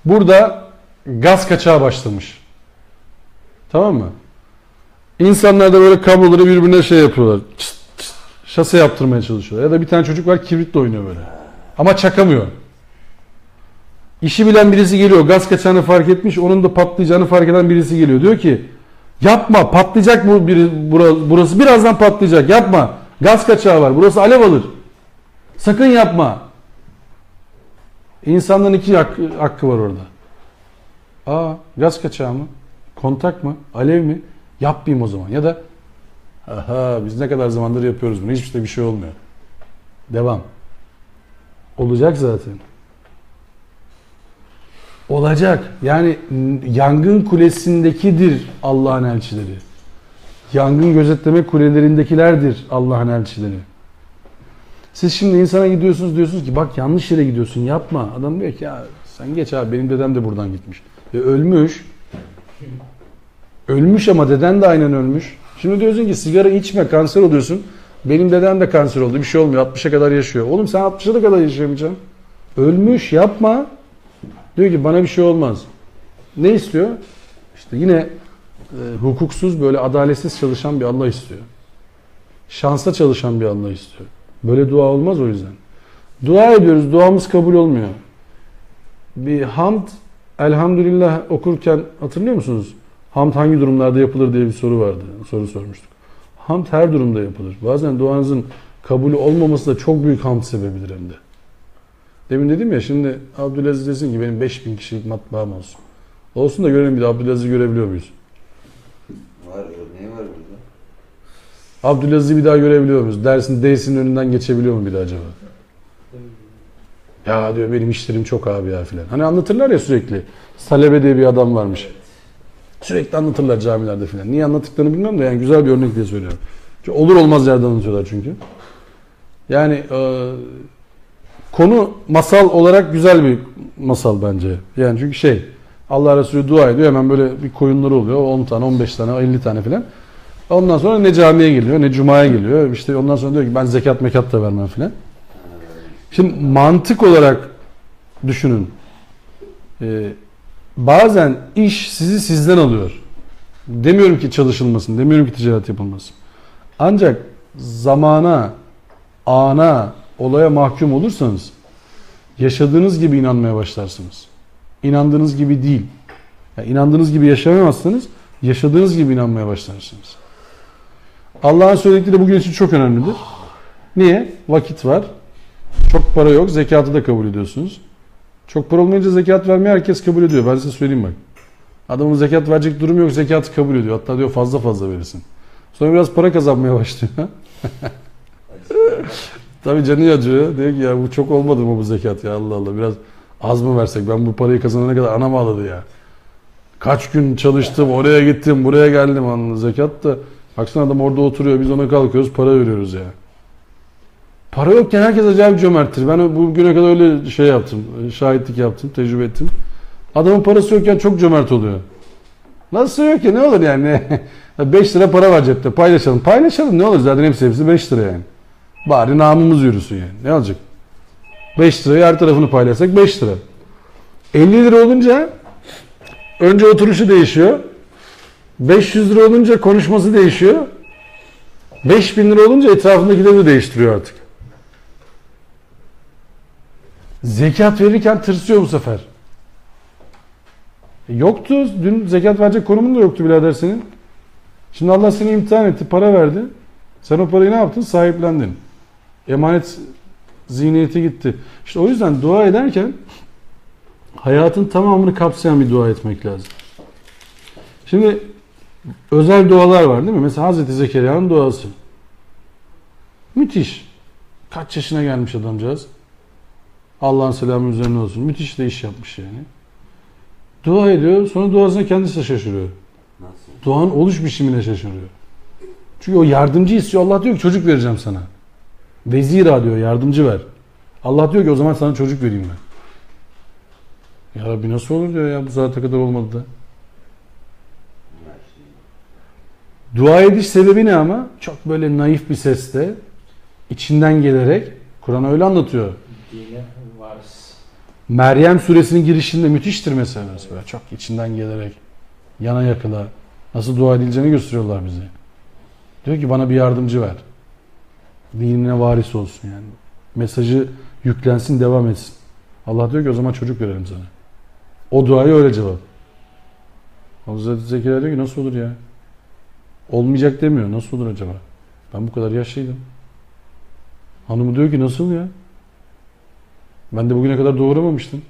Burada gaz kaçağı başlamış. Tamam mı? İnsanlar da böyle kabloları birbirine yapıyorlar. Şase yaptırmaya çalışıyorlar. Ya da bir tane çocuk var kibritle oynuyor böyle. Ama çakamıyor. İşi bilen birisi geliyor. Gaz kaçağını fark etmiş. Onun da patlayacağını fark eden birisi geliyor. Diyor ki yapma, patlayacak burası. Birazdan patlayacak. Yapma. Gaz kaçağı var. Burası alev alır. Sakın yapma. İnsanların iki hakkı var orada. Gaz kaçağı mı? Kontak mı? Alev mi? Yapmayayım o zaman. Ya da biz ne kadar zamandır yapıyoruz bunu. Hiçbir şey olmuyor. Devam. Olacak zaten. Olacak. Yani yangın kulesindekidir Allah'ın elçileri. Yangın gözetleme kulelerindekilerdir Allah'ın elçileri. Siz şimdi insana gidiyorsunuz, diyorsunuz ki bak yanlış yere gidiyorsun, yapma. Adam diyor ki ya sen geç abi, benim dedem de buradan gitmiş. Ölmüş. Ölmüş ama deden de aynen ölmüş. Şimdi diyorsun ki sigara içme, kanser oluyorsun. Benim dedem de kanser oldu, bir şey olmuyor, 60'a kadar yaşıyor. Oğlum sen 60'a kadar yaşayamayacaksın. Ölmüş, yapma. Diyor ki bana bir şey olmaz. Ne istiyor? İşte yine hukuksuz, böyle adaletsiz çalışan bir Allah istiyor. Şansa çalışan bir Allah istiyor. Böyle dua olmaz o yüzden. Dua ediyoruz, duamız kabul olmuyor. Bir hamd, elhamdülillah okurken hatırlıyor musunuz? Hamd hangi durumlarda yapılır diye bir soru vardı. Soru sormuştuk. Hamd her durumda yapılır. Bazen duanızın kabulü olmaması da çok büyük hamd sebebidir hem de. Demin dedim ya, şimdi Abdülaziz desin ki benim 5000 kişilik matbaam olsun. Olsun da görelim, bir de Abdülaziz'i görebiliyor muyuz? Var, örneği var burada. Abdülaziz'i bir daha görebiliyor muyuz? Dersinin önünden geçebiliyor mu bir daha acaba? Ya diyor benim işlerim çok abi ya filan. Hani anlatırlar ya sürekli. Salebe diye bir adam varmış. Sürekli anlatırlar camilerde filan. Niye anlattıklarını bilmem de yani güzel bir örnek diye söylüyorum. Çünkü olur olmaz yerden anlatıyorlar çünkü. Yani konu masal olarak güzel bir masal bence. Yani çünkü Allah Resulü dua ediyor, hemen böyle bir koyunları oluyor. 10 tane, 15 tane, 50 tane filan. Ondan sonra ne camiye geliyor, ne cumaya geliyor. İşte ondan sonra diyor ki ben zekat mekat da vermem filan. Şimdi mantık olarak düşünün. Bazen iş sizi sizden alıyor. Demiyorum ki çalışılmasın, demiyorum ki ticaret yapılmasın. Ancak zamana, ana, olaya mahkum olursanız yaşadığınız gibi inanmaya başlarsınız. İnandığınız gibi değil. Yani inandığınız gibi yaşayamazsanız yaşadığınız gibi inanmaya başlarsınız. Allah'ın söyledikleri bugün için çok önemlidir. Niye? Vakit var. Çok para yok. Zekatı da kabul ediyorsunuz. Çok para olmayınca zekat vermeyi herkes kabul ediyor. Ben size söyleyeyim bak. Adamın zekat verecek durum yok. Zekatı kabul ediyor. Hatta diyor fazla fazla verirsin. Sonra biraz para kazanmaya başlıyor. Tabii canı acıyor. Diyor ki ya bu çok olmadı mı bu zekat ya, Allah Allah. Biraz az mı versek? Ben bu parayı kazanana kadar anam ağladı ya. Kaç gün çalıştım, oraya gittim, buraya geldim anladın. Zekat da baksana adam orada oturuyor, biz ona kalkıyoruz, para veriyoruz ya. Para yokken herkes acayip cömerttir. Ben bugüne kadar öyle yaptım, şahitlik yaptım, tecrübe ettim. Adamın parası yokken çok cömert oluyor. Nasıl yok ki, ne olur yani? 5 lira para var cepte, paylaşalım. Paylaşalım, ne olur, zaten hepsi 5 lira yani. Bari namımız yürüsün yani, ne olacak? 5 lirayı her tarafını paylaşsak 5 lira. 50 lira olunca önce oturuşu değişiyor. 500 lira olunca konuşması değişiyor. 5000 lira olunca etrafındakileri de değiştiriyor artık. Zekat verirken tırsıyor bu sefer. Yoktu. Dün zekat verecek konumun da yoktu birader senin. Şimdi Allah seni imtihan etti. Para verdi. Sen o parayı ne yaptın? Sahiplendin. Emanet zihniyeti gitti. İşte o yüzden dua ederken hayatın tamamını kapsayan bir dua etmek lazım. Şimdi özel dualar var değil mi? Mesela Hazreti Zekeriya'nın duası. Müthiş. Kaç yaşına gelmiş adamcağız. Allah'ın selamı üzerine olsun. Müthiş de iş yapmış yani. Dua ediyor. Sonra duasına kendisi de şaşırıyor. Nasıl? Duanın oluş biçimine şaşırıyor. Çünkü o yardımcı istiyor. Allah diyor ki çocuk vereceğim sana. Vezira diyor, yardımcı ver. Allah diyor ki o zaman sana çocuk vereyim ben. Ya Rabbi nasıl olur diyor ya, bu saate kadar olmadı da. Dua ediş sebebi ne ama? Çok böyle naif bir sesle, içinden gelerek, Kur'an öyle anlatıyor. Dine varis. Meryem suresinin girişinde müthiştir mesela. Böyle çok içinden gelerek, yana yakıla, nasıl dua edileceğini gösteriyorlar bize. Diyor ki bana bir yardımcı ver. Dinine varis olsun yani. Mesajı yüklensin, devam etsin. Allah diyor ki o zaman çocuk verelim sana. O duaya öyle cevap. Hazreti Zekeriya diyor ki nasıl olur ya? Olmayacak demiyor. Nasıl olur acaba? Ben bu kadar yaşlıydım. Hanımı diyor ki nasıl ya? Ben de bugüne kadar doğuramamıştım.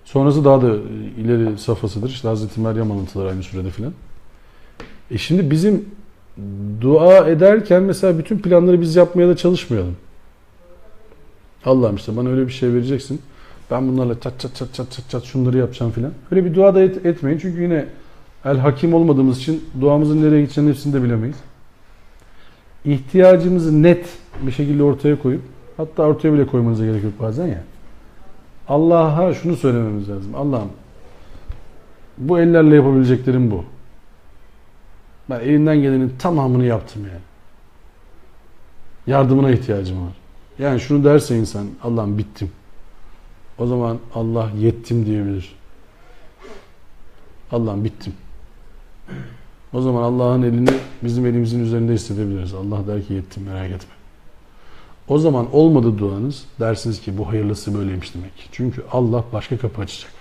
Sonrası daha da ileri safhasıdır. İşte Hazreti Meryem anlatılar aynı sürede filan. Şimdi bizim dua ederken mesela bütün planları biz yapmaya da çalışmayalım. Allah'ım işte bana öyle bir şey vereceksin. Ben bunlarla çat çat çat çat çat çat şunları yapacağım filan. Öyle bir dua da etmeyin. Çünkü yine el hakim olmadığımız için duamızın nereye gideceğini hepsini de bilemeyiz. İhtiyacımızı net bir şekilde ortaya koyup, hatta ortaya bile koymanıza gerek yok bazen ya. Allah'a şunu söylememiz lazım. Allah'ım, bu ellerle yapabileceklerim bu. Ben elimden gelenin tamamını yaptım yani. Yardımına ihtiyacım var. Yani şunu derse insan, Allah'ım bittim. O zaman Allah yettim diyebilir. Allah'ım bittim. O zaman Allah'ın elini bizim elimizin üzerinde hissedebiliriz. Allah der ki yettim, merak etme. O zaman olmadı duanız, dersiniz ki bu hayırlısı böyleymiş demek. Çünkü Allah başka kapı açacak.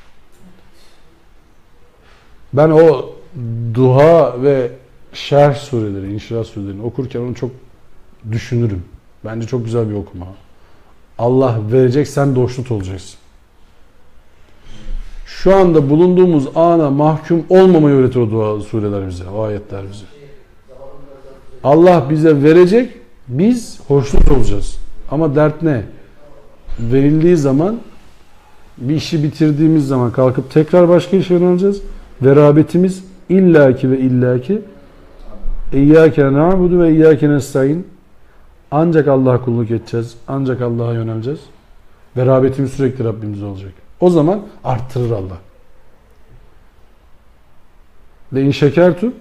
Ben o duha ve şerh sureleri, inşirah surelerini okurken onu çok düşünürüm. Bence çok güzel bir okuma. Allah verecek, sen de hoşnut olacaksın. Şu anda bulunduğumuz ana mahkum olmamayı öğretir o dua sureler bize, o ayetler bize. Allah bize verecek, biz hoşnut olacağız. Ama dert ne? Verildiği zaman, bir işi bitirdiğimiz zaman kalkıp tekrar başka işe yöneleceğiz. Ve rağbetimiz illaki ve illaki İyyâke na'budu ve iyyâke nestaîn. Ancak Allah'a kulluk edeceğiz. Ancak Allah'a yöneleceğiz. Ve rağbetimiz sürekli Rabbimize olacak. O zaman arttırır Allah. Le in şekertu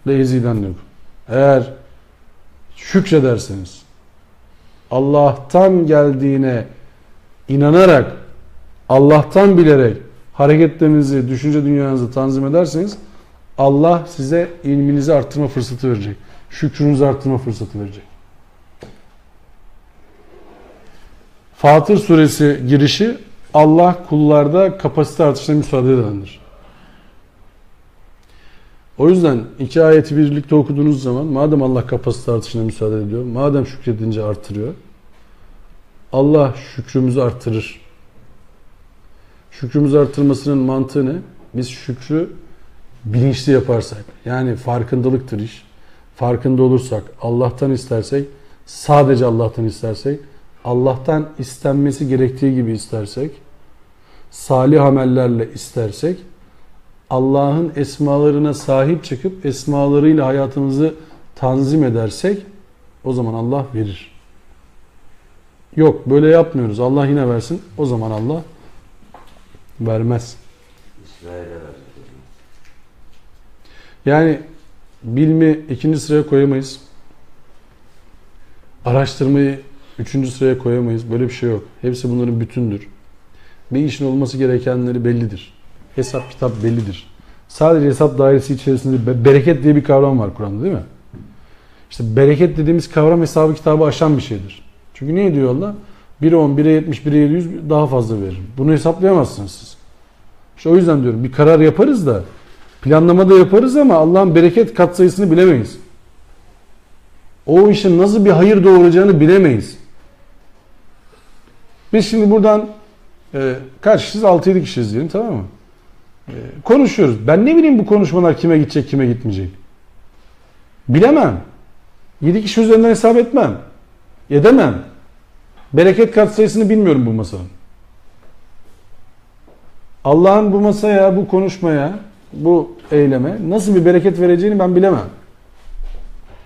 le yezidennekum. Eğer şükrederseniz, Allah'tan geldiğine inanarak, Allah'tan bilerek hareketlerinizi, düşünce dünyanızı tanzim ederseniz, Allah size ilminizi arttırma fırsatı verecek. Şükrünüzü arttırma fırsatı verecek. Fatır suresi girişi, Allah kullarda kapasite artışına müsaade edendir. O yüzden iki ayeti birlikte okuduğunuz zaman, madem Allah kapasite artışına müsaade ediyor, madem şükredince artırıyor, Allah şükrümüzü artırır. Şükrümüzü artırmasının mantığı ne? Biz şükrü bilinçli yaparsak, yani farkındalıktır iş. Farkında olursak, Allah'tan istersek, sadece Allah'tan istersek, Allah'tan istenmesi gerektiği gibi istersek, salih amellerle istersek, Allah'ın esmalarına sahip çıkıp esmalarıyla hayatımızı tanzim edersek, o zaman Allah verir. Yok, böyle yapmıyoruz, Allah yine versin, o zaman Allah vermez. İsrail'e verecek. Yani bilimi ikinci sıraya koyamayız. Araştırmayı üçüncü sıraya koyamayız. Böyle bir şey yok. Hepsi bunların bütündür. Bir işin olması gerekenleri bellidir. Hesap kitap bellidir. Sadece hesap dairesi içerisinde bereket diye bir kavram var Kur'an'da, değil mi? İşte bereket dediğimiz kavram hesabı kitabı aşan bir şeydir. Çünkü ne diyor Allah? 1'e 10, 1'e 70, 1'e 700 daha fazla veririm. Bunu hesaplayamazsınız siz. İşte o yüzden diyorum, bir karar yaparız da, planlama da yaparız ama Allah'ın bereket katsayısını bilemeyiz. O işin nasıl bir hayır doğuracağını bilemeyiz. Biz şimdi buradan kaç kişiyiz? 6-7 kişiyiz diyelim, tamam mı? Konuşuyoruz. Ben ne bileyim bu konuşmalar kime gidecek, kime gitmeyecek? Bilemem. 7 kişi üzerinden hesap etmem. Edemem. Bereket katsayısını bilmiyorum bu masanın. Allah'ın bu masaya, bu konuşmaya, bu eyleme nasıl bir bereket vereceğini ben bilemem.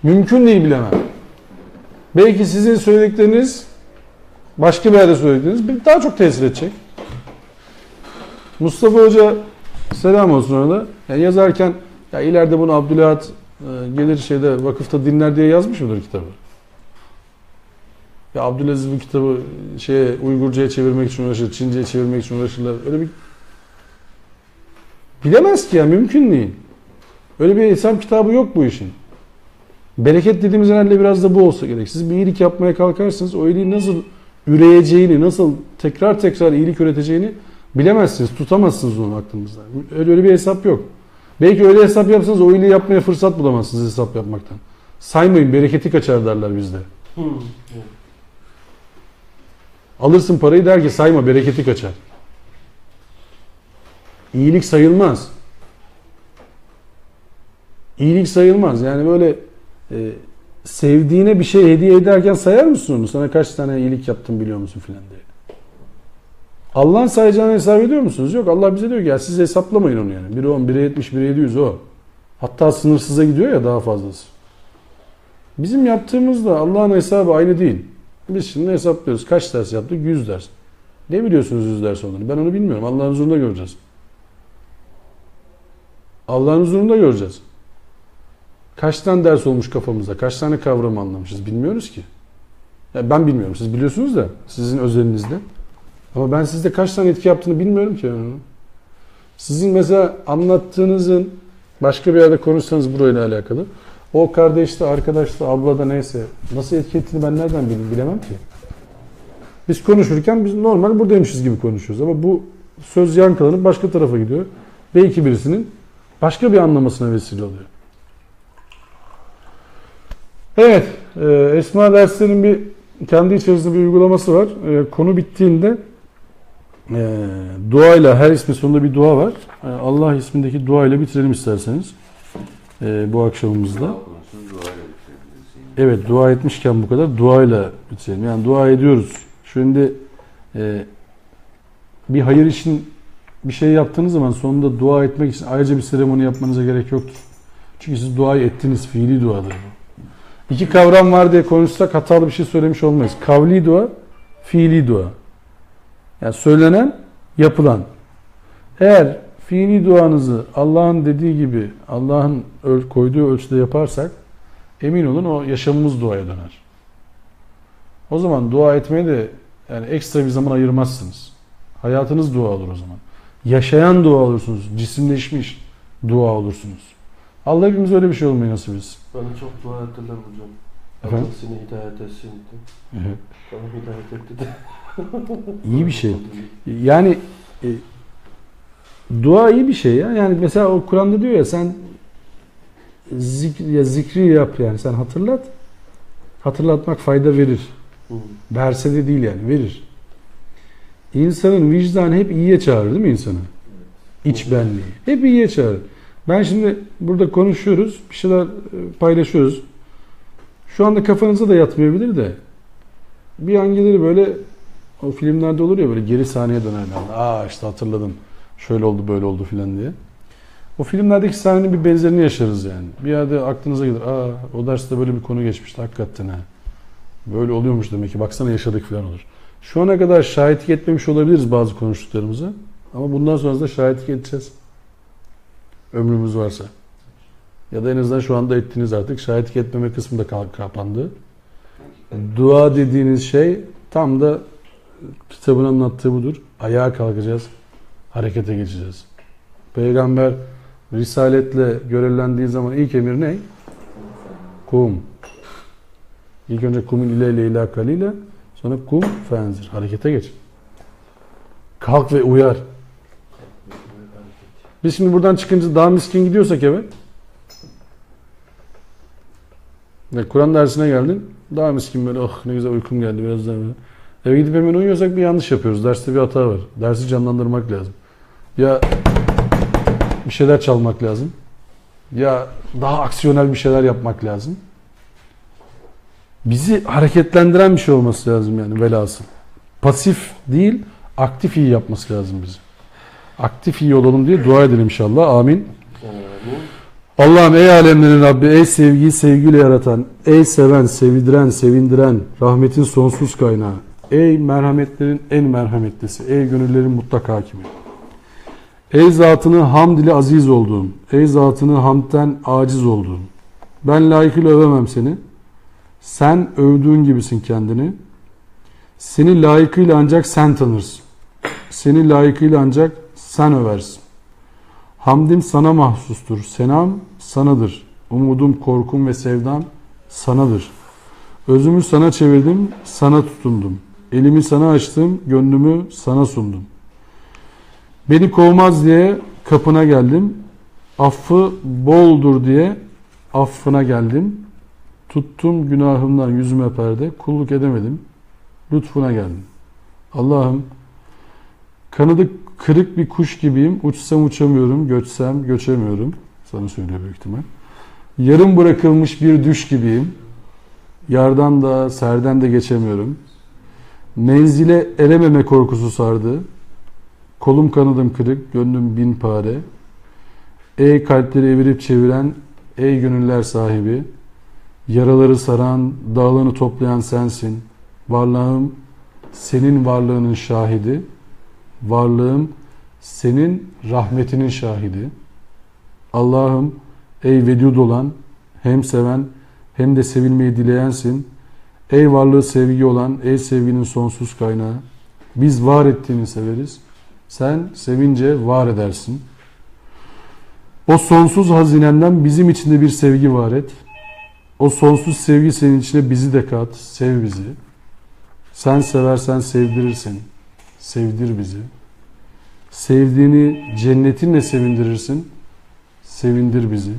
Mümkün değil, bilemem. Belki sizin söyledikleriniz, başka bir yerde söyledikleriniz daha çok tesir edecek. Mustafa Hoca, selam olsun ona, yani yazarken ya ileride bunu Abdülahad gelir şeyde vakıfta dinler diye yazmış mıdır kitabı? Ya Abdülaziz bu kitabı Uygurca'ya çevirmek için uğraşır, Çince'ye çevirmek için uğraşırlar. Öyle bir bilemez ki ya, mümkün değil. Öyle bir hesap kitabı yok bu işin. Bereket dediğimiz herhalde biraz da bu olsa gerek. Siz bir iyilik yapmaya kalkarsınız, o iyiliği nasıl üreyeceğini, nasıl tekrar iyilik üreteceğini bilemezsiniz, tutamazsınız onu aklınızda. Öyle bir hesap yok. Belki öyle hesap yapsanız o iyiliği yapmaya fırsat bulamazsınız hesap yapmaktan. Saymayın, bereketi kaçar derler bizde. Alırsın parayı, der ki sayma, bereketi kaçar. İyilik sayılmaz. İyilik sayılmaz. Yani böyle sevdiğine bir şey hediye ederken sayar mısın onu? Sana kaç tane iyilik yaptım biliyor musun filan diye. Allah'ın sayacağını hesap ediyor musunuz? Yok. Allah bize diyor ki ya siz hesaplamayın onu yani. Biri 10, biri 70, biri 700 o. Hatta sınırsıza gidiyor ya daha fazlası. Bizim yaptığımızda Allah'ın hesabı aynı değil. Biz şimdi hesaplıyoruz. Kaç ders yaptık? 100 ders. Ne biliyorsunuz 100 ders olduğunu? Ben onu bilmiyorum. Allah'ın huzurunda göreceğiz. Allah'ın huzurunda göreceğiz. Kaç tane ders olmuş kafamızda? Kaç tane kavramı anlamışız? Bilmiyoruz ki. Yani ben bilmiyorum. Siz biliyorsunuz da sizin özelinizde. Ama ben sizde kaç tane etki yaptığını bilmiyorum ki. Sizin mesela anlattığınızın başka bir yerde konuşsanız burayla alakalı. O kardeşte, arkadaşta, ablada neyse nasıl etki ettiğini ben nereden bilemem ki. Biz konuşurken biz normal buradaymışız gibi konuşuyoruz. Ama bu söz yankılanıp başka tarafa gidiyor. Belki birisinin başka bir anlamasına vesile oluyor. Evet, Esma derslerinin bir kendi içerisinde bir uygulaması var. Konu bittiğinde duayla, her ismin sonunda bir dua var. Allah ismindeki duayla bitirelim isterseniz bu akşamımızda. Konusunu duayla bitirebiliriz. Evet, dua etmişken bu kadar duayla bitirelim. Yani dua ediyoruz. Şimdi bir hayır için bir şey yaptığınız zaman sonunda dua etmek için ayrıca bir seremoni yapmanıza gerek yoktur. Çünkü siz duayı ettiniz, fiili duadır bu. İki kavram var diye konuşsak hatalı bir şey söylemiş olmayız. Kavli dua, fiili dua. Yani söylenen, yapılan. Eğer fiili duanızı Allah'ın dediği gibi, Allah'ın koyduğu ölçüde yaparsak emin olun o yaşamımız duaya döner. O zaman dua etmeye de yani ekstra bir zaman ayırmazsınız. Hayatınız dua olur o zaman. Yaşayan dua olursunuz. Cisimleşmiş dua olursunuz. Allah hepimiz öyle bir şey olmayı nasip etsin. Bana çok dua ettiler hocam. Efendim? Allah seni hidayet etsin dedi. Evet. Bana hidayet etti de. İyi bir şey. Yani dua iyi bir şey ya. Yani mesela o Kur'an'da diyor ya sen zikri yap yani sen hatırlat. Hatırlatmak fayda verir. Verse de değil yani verir. İnsanın vicdanı hep iyiye çağırır değil mi insanı? İç benliği. Hep iyiye çağırır. Ben şimdi burada konuşuyoruz, bir şeyler paylaşıyoruz. Şu anda kafanıza da yatmayabilir de bir an gelir böyle o filmlerde olur ya böyle geri sahneye dönerler. İşte hatırladım. Şöyle oldu böyle oldu filan diye. O filmlerdeki sahnenin bir benzerini yaşarız yani. Bir yerde aklınıza gelir. O derste böyle bir konu geçmişti hakikaten ha. Böyle oluyormuş demek ki. Baksana yaşadık filan olur. Şu ana kadar şahitlik etmemiş olabiliriz bazı konuştuklarımıza. Ama bundan sonra da şahitlik edeceğiz. Ömrümüz varsa. Ya da en azından şu anda ettiğiniz artık şahitlik etmeme kısmı da kapandı. Dua dediğiniz şey tam da kitabın anlattığı budur. Ayağa kalkacağız. Harekete geçeceğiz. Peygamber risaletle görevlendiği zaman ilk emir ne? Kum. İlk önce kumun ile leyla kalile, sonra kum fenzir. Harekete geç. Kalk ve uyar. Biz şimdi buradan çıkınca daha miskin gidiyorsak eve ve Kur'an dersine geldin, daha miskin böyle ne güzel uykum geldi biraz daha böyle. Eve gidip hemen uyuyorsak bir yanlış yapıyoruz. Derste bir hata var. Dersi canlandırmak lazım. Ya bir şeyler çalmak lazım. Ya daha aksiyonel bir şeyler yapmak lazım. Bizi hareketlendiren bir şey olması lazım yani velhasıl. Pasif değil, aktif iyi yapması lazım bizi. Aktif iyi olalım diye dua edelim inşallah. Amin. Allah'ım ey alemlerin Rabbi, ey sevgiyi sevgiyle yaratan, ey seven, sevindiren, sevindiren, rahmetin sonsuz kaynağı, ey merhametlerin en merhametlisi, ey gönüllerin mutlak hakimi. Ey zatını hamd ile aziz olduğum, ey zatını hamdten aciz olduğum. Ben layıkıyla övemem seni. Sen övdüğün gibisin kendini. Seni layıkıyla ancak sen tanırsın. Seni layıkıyla ancak sen översin. Hamdim sana mahsustur. Senam sanadır. Umudum, korkum ve sevdam sanadır. Özümü sana çevirdim, sana tutundum. Elimi sana açtım, gönlümü sana sundum. Beni kovmaz diye kapına geldim. Affı boldur diye affına geldim. Tuttum günahımdan yüzüme perde. Kulluk edemedim. Lütfuna geldim. Allah'ım kanadı kırık bir kuş gibiyim. Uçsam uçamıyorum, göçsem göçemiyorum. Sana söylüyor büyük ihtimal. Yarım bırakılmış bir düş gibiyim. Yardan da serden de geçemiyorum. Menzile erememe korkusu sardı. Kolum kanadım kırık, gönlüm bin pare. Ey kalpleri evirip çeviren, ey gönüller sahibi. Yaraları saran, dağlarını toplayan sensin. Varlığım senin varlığının şahidi. Varlığım senin rahmetinin şahidi. Allah'ım ey vedud olan, hem seven hem de sevilmeyi dileyensin. Ey varlığı sevgi olan, ey sevginin sonsuz kaynağı. Biz var ettiğini severiz. Sen sevince var edersin. O sonsuz hazinenden bizim içinde bir sevgi var et. O sonsuz sevgi senin içine bizi de kat. Sev bizi. Sen seversen sevdirirsin. Sevdir bizi. Sevdiğini cennetinle sevindirirsin. Sevindir bizi.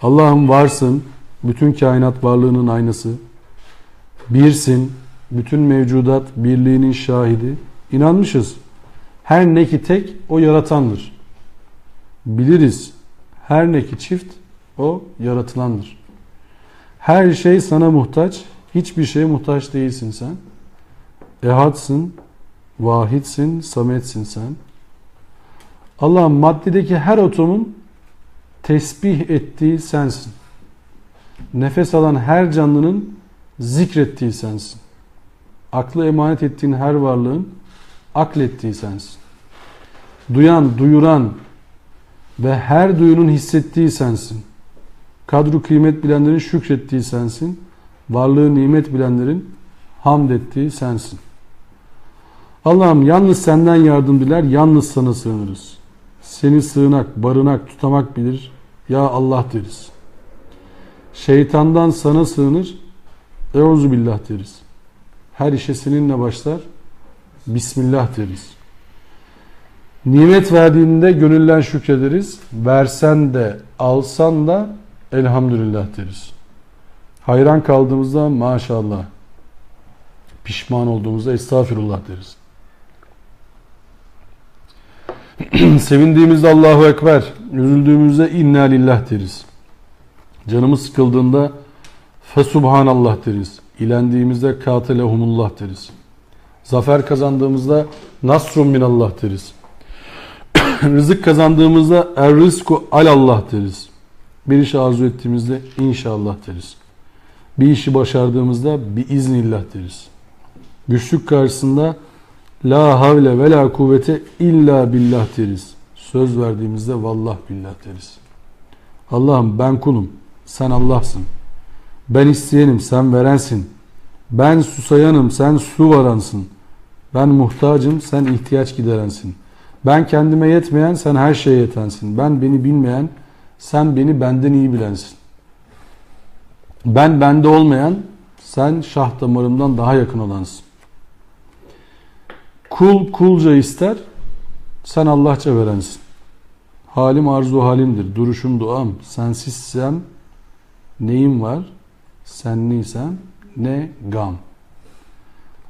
Allah'ım varsın. Bütün kainat varlığının aynası. Birsin. Bütün mevcudat birliğinin şahidi. İnanmışız. Her ne ki tek o yaratandır. Biliriz. Her ne ki çift o yaratılandır. Her şey sana muhtaç. Hiçbir şeye muhtaç değilsin sen. Ehadsın, vahidsin, sametsin sen. Allah'ın maddedeki her atomun tesbih ettiği sensin. Nefes alan her canlının zikrettiği sensin. Aklı emanet ettiğin her varlığın aklettiği sensin. Duyan, duyuran ve her duyunun hissettiği sensin. Kadru kıymet bilenlerin şükrettiği sensin. Varlığı nimet bilenlerin hamd ettiği sensin. Allah'ım yalnız senden yardım diler, yalnız sana sığınırız. Seni sığınak, barınak, tutamak bilir. Ya Allah deriz. Şeytandan sana sığınır. Euzubillah deriz. Her işe seninle başlar. Bismillah deriz. Nimet verdiğinde gönülden şükrederiz. Versen de alsan da elhamdülillah deriz. Hayran kaldığımızda maşallah. Pişman olduğumuzda estağfirullah deriz. Sevindiğimizde Allahu Ekber. Üzüldüğümüzde inna lillah deriz. Canımız sıkıldığında fesubhanallah deriz. İlendiğimizde katelehumullah deriz. Zafer kazandığımızda nasrun minallah deriz. Rızık kazandığımızda er-rizku alallah deriz. Bir iş arzu ettiğimizde inşallah deriz. Bir işi başardığımızda biiznillah deriz. Güçlük karşısında la havle ve la kuvvete illa billah deriz. Söz verdiğimizde vallah billah deriz. Allah'ım ben kulum, sen Allah'sın. Ben isteyenim, sen verensin. Ben susayanım, sen su varansın. Ben muhtacım, sen ihtiyaç giderensin. Ben kendime yetmeyen, sen her şeye yetensin. Ben beni bilmeyen, sen beni benden iyi bilensin. Ben bende olmayan, sen şah damarımdan daha yakın olansın. Kul kulca ister, sen Allahça verensin. Halim arzu halimdir, duruşum duam. Sensizsem neyim var, senliysem ne gam.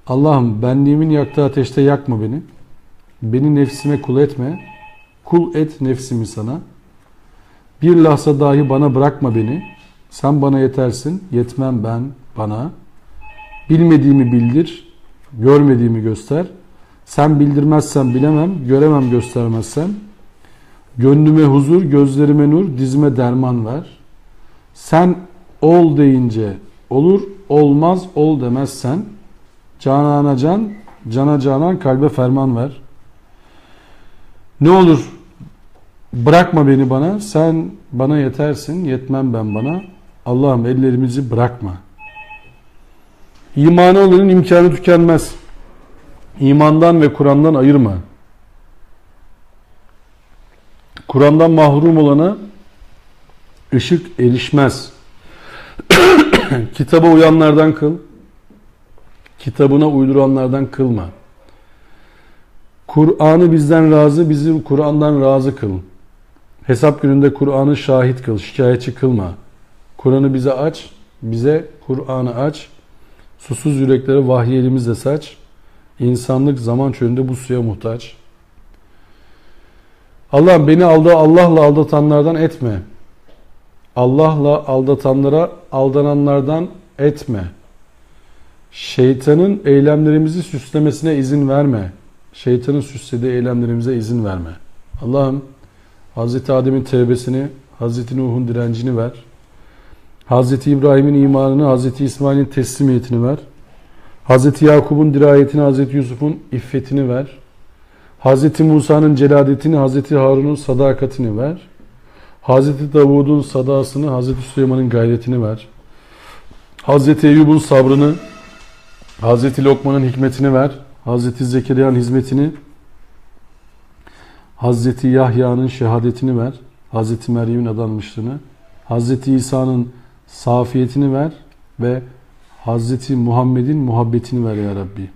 Allah'ım benliğimin yaktığı ateşte yakma beni. Beni nefsime kul etme. Kul et nefsimi sana. Bir lahza dahi bana bırakma beni. Sen bana yetersin, yetmem ben bana. Bilmediğimi bildir, görmediğimi göster. Sen bildirmezsen bilemem, göremem göstermezsen. Gönlüme huzur, gözlerime nur, dizime derman ver. Sen ol deyince olur, olmaz ol demezsen. Canana can, cana canan kalbe ferman ver. Ne olur bırakma beni bana, sen bana yetersin, yetmem ben bana. Allah'ım ellerimizi bırakma. İmanı olanın imkanı tükenmez. İmandan ve Kur'an'dan ayırma. Kur'an'dan mahrum olana ışık erişmez. Kitaba uyanlardan kıl. Kitabına uyduranlardan kılma. Kur'an'ı bizden razı, bizi Kur'an'dan razı kıl. Hesap gününde Kur'an'ı şahit kıl, şikayetçi kılma. Kur'an'ı bize aç, bize Kur'an'ı aç. Susuz yüreklere vahyi elimizle saç. İnsanlık zaman çölünde bu suya muhtaç. Allah'ım beni Allah'la aldatanlardan etme. Allah'la aldatanlara aldananlardan etme. Şeytanın eylemlerimizi süslemesine izin verme. şeytanın süslediği eylemlerimize izin verme. Allah'ım Hz. Adem'in tevbesini, Hz. Nuh'un direncini ver. Hz. İbrahim'in imanını, Hz. İsmail'in teslimiyetini ver. Hz. Yakup'un dirayetini, Hz. Yusuf'un iffetini ver. Hz. Musa'nın celadetini, Hz. Harun'un sadakatini ver. Hz. Davud'un sadasını, Hz. Süleyman'ın gayretini ver. Hz. Eyyub'un sabrını, Hz. Lokman'ın hikmetini ver. Hz. Zekeriya'nın hizmetini, Hz. Yahya'nın şehadetini ver. Hz. Meryem'in adanmışlığını, Hz. İsa'nın safiyetini ver ve Hz. Muhammed'in muhabbetini ver ya Rabbi.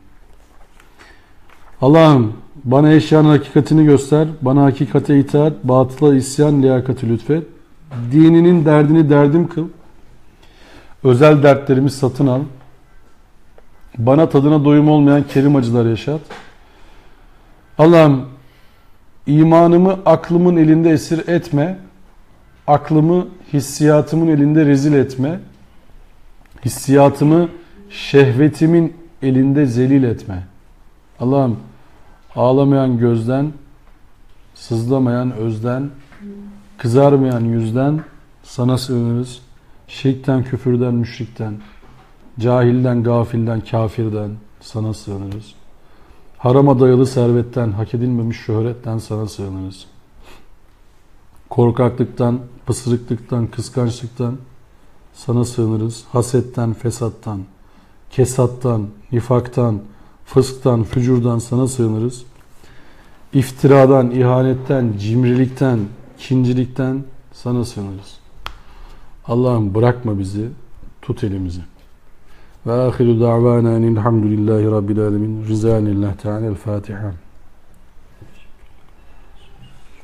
Allah'ım bana eşyanın hakikatini göster. Bana hakikate itaat, batıla isyan, liyakati lütfet. Dininin derdini derdim kıl. Özel dertlerimi satın al. Bana tadına doyum olmayan kerim acılar yaşat. Allah'ım imanımı aklımın elinde esir etme. Aklımı hissiyatımın elinde rezil etme. Hissiyatımı şehvetimin elinde zelil etme. Allah'ım ağlamayan gözden, sızlamayan özden, kızarmayan yüzden sana sığınırız. Şirkten, küfürden, müşrikten, cahilden, gafilden, kafirden sana sığınırız. Harama dayalı servetten, hak edilmemiş şöhretten sana sığınırız. Korkaklıktan, pısırıklıktan, kıskançlıktan sana sığınırız. Hasetten, fesattan, kesattan, nifaktan, fısktan, fücurdan sana sığınırız. İftiradan, ihanetten, cimrilikten, kincilikten sana sığınırız. Allah'ım bırakma bizi, tut elimizi. Ve ahiru da'vana enilhamdülillahi rabbil alemin. Rizanillah Teala. El Fatiha.